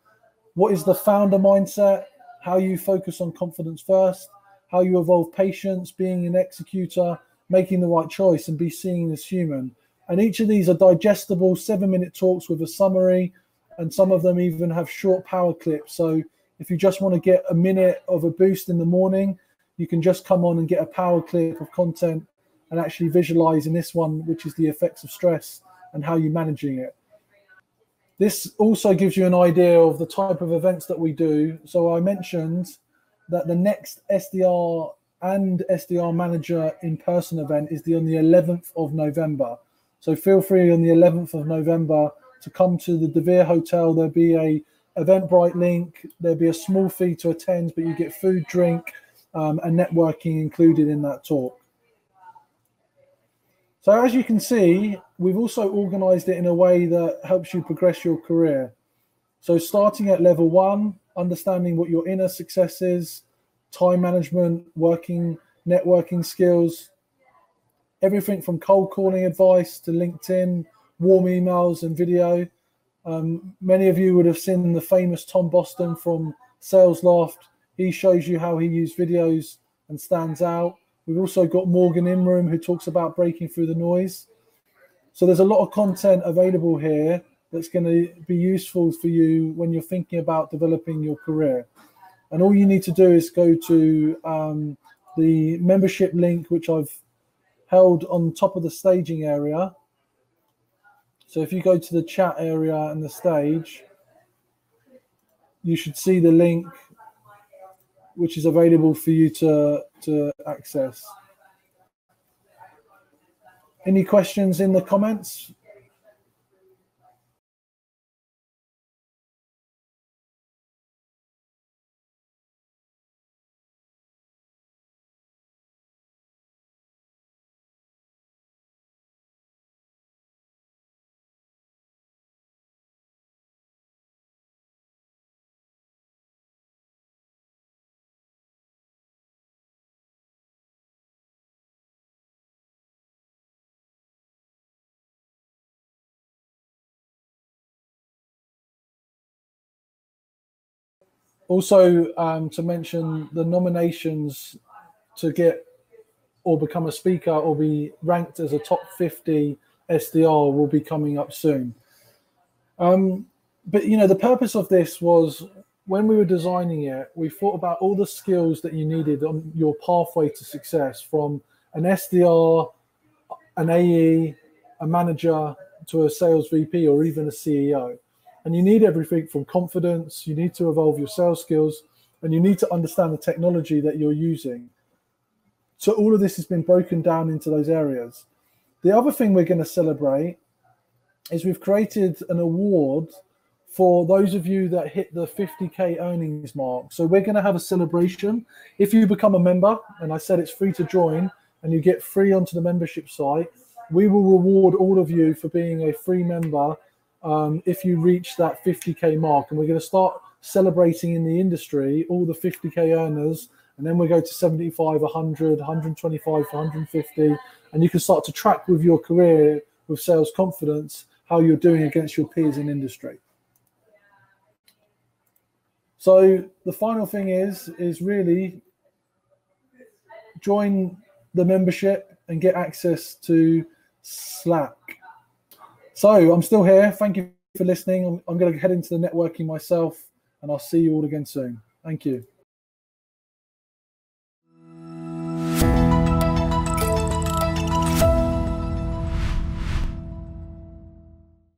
What is the founder mindset? How you focus on confidence first, how you evolve patience, being an executor, making the right choice, and be seen as human. And each of these are digestible 7-minute talks with a summary, and some of them even have short power clips. So if you just want to get a minute of a boost in the morning, you can just come on and get a power clip of content and actually visualize in this one, which is the effects of stress and how you're managing it. This also gives you an idea of the type of events that we do. So I mentioned that the next SDR and SDR manager in-person event is on the 11th of November. So feel free on the 11th of November to come to the De Vere Hotel. There'll be a Eventbrite link. There'll be a small fee to attend, but you get food, drink, and networking included in that talk. So as you can see, we've also organized it in a way that helps you progress your career. So starting at level 1, understanding what your inner success is, time management, networking skills, everything from cold calling advice to LinkedIn, warm emails and video. Many of you would have seen the famous Tom Boston from SalesLoft. He shows you how he used videos and stands out. We've also got Morgan Inroom, who talks about breaking through the noise. So there's a lot of content available here that's going to be useful for you when you're thinking about developing your career. And all you need to do is go to the membership link, which I've held on top of the staging area. So if you go to the chat area and the stage, you should see the link, which is available for you to access. Any questions in the comments? Also, to mention, the nominations to get or become a speaker or be ranked as a top 50 SDR will be coming up soon. But, you know, the purpose of this was, when we were designing it, we thought about all the skills that you needed on your pathway to success, from an SDR, an AE, a manager, to a sales VP, or even a CEO. And you need everything from confidence, you need to evolve your sales skills, and you need to understand the technology that you're using. So all of this has been broken down into those areas. The other thing we're going to celebrate is we've created an award for those of you that hit the 50K earnings mark. So we're going to have a celebration. If you become a member, and I said it's free to join, and you get free onto the membership site, we will reward all of you for being a free member if you reach that 50K mark. And we're going to start celebrating in the industry all the 50K earners, and then we go to 75, 100, 125, 150, and you can start to track with your career with sales confidence how you're doing against your peers in industry. So the final thing is really join the membership and get access to Slack. So I'm still here. Thank you for listening. I'm going to head into the networking myself, and I'll see you all again soon. Thank you.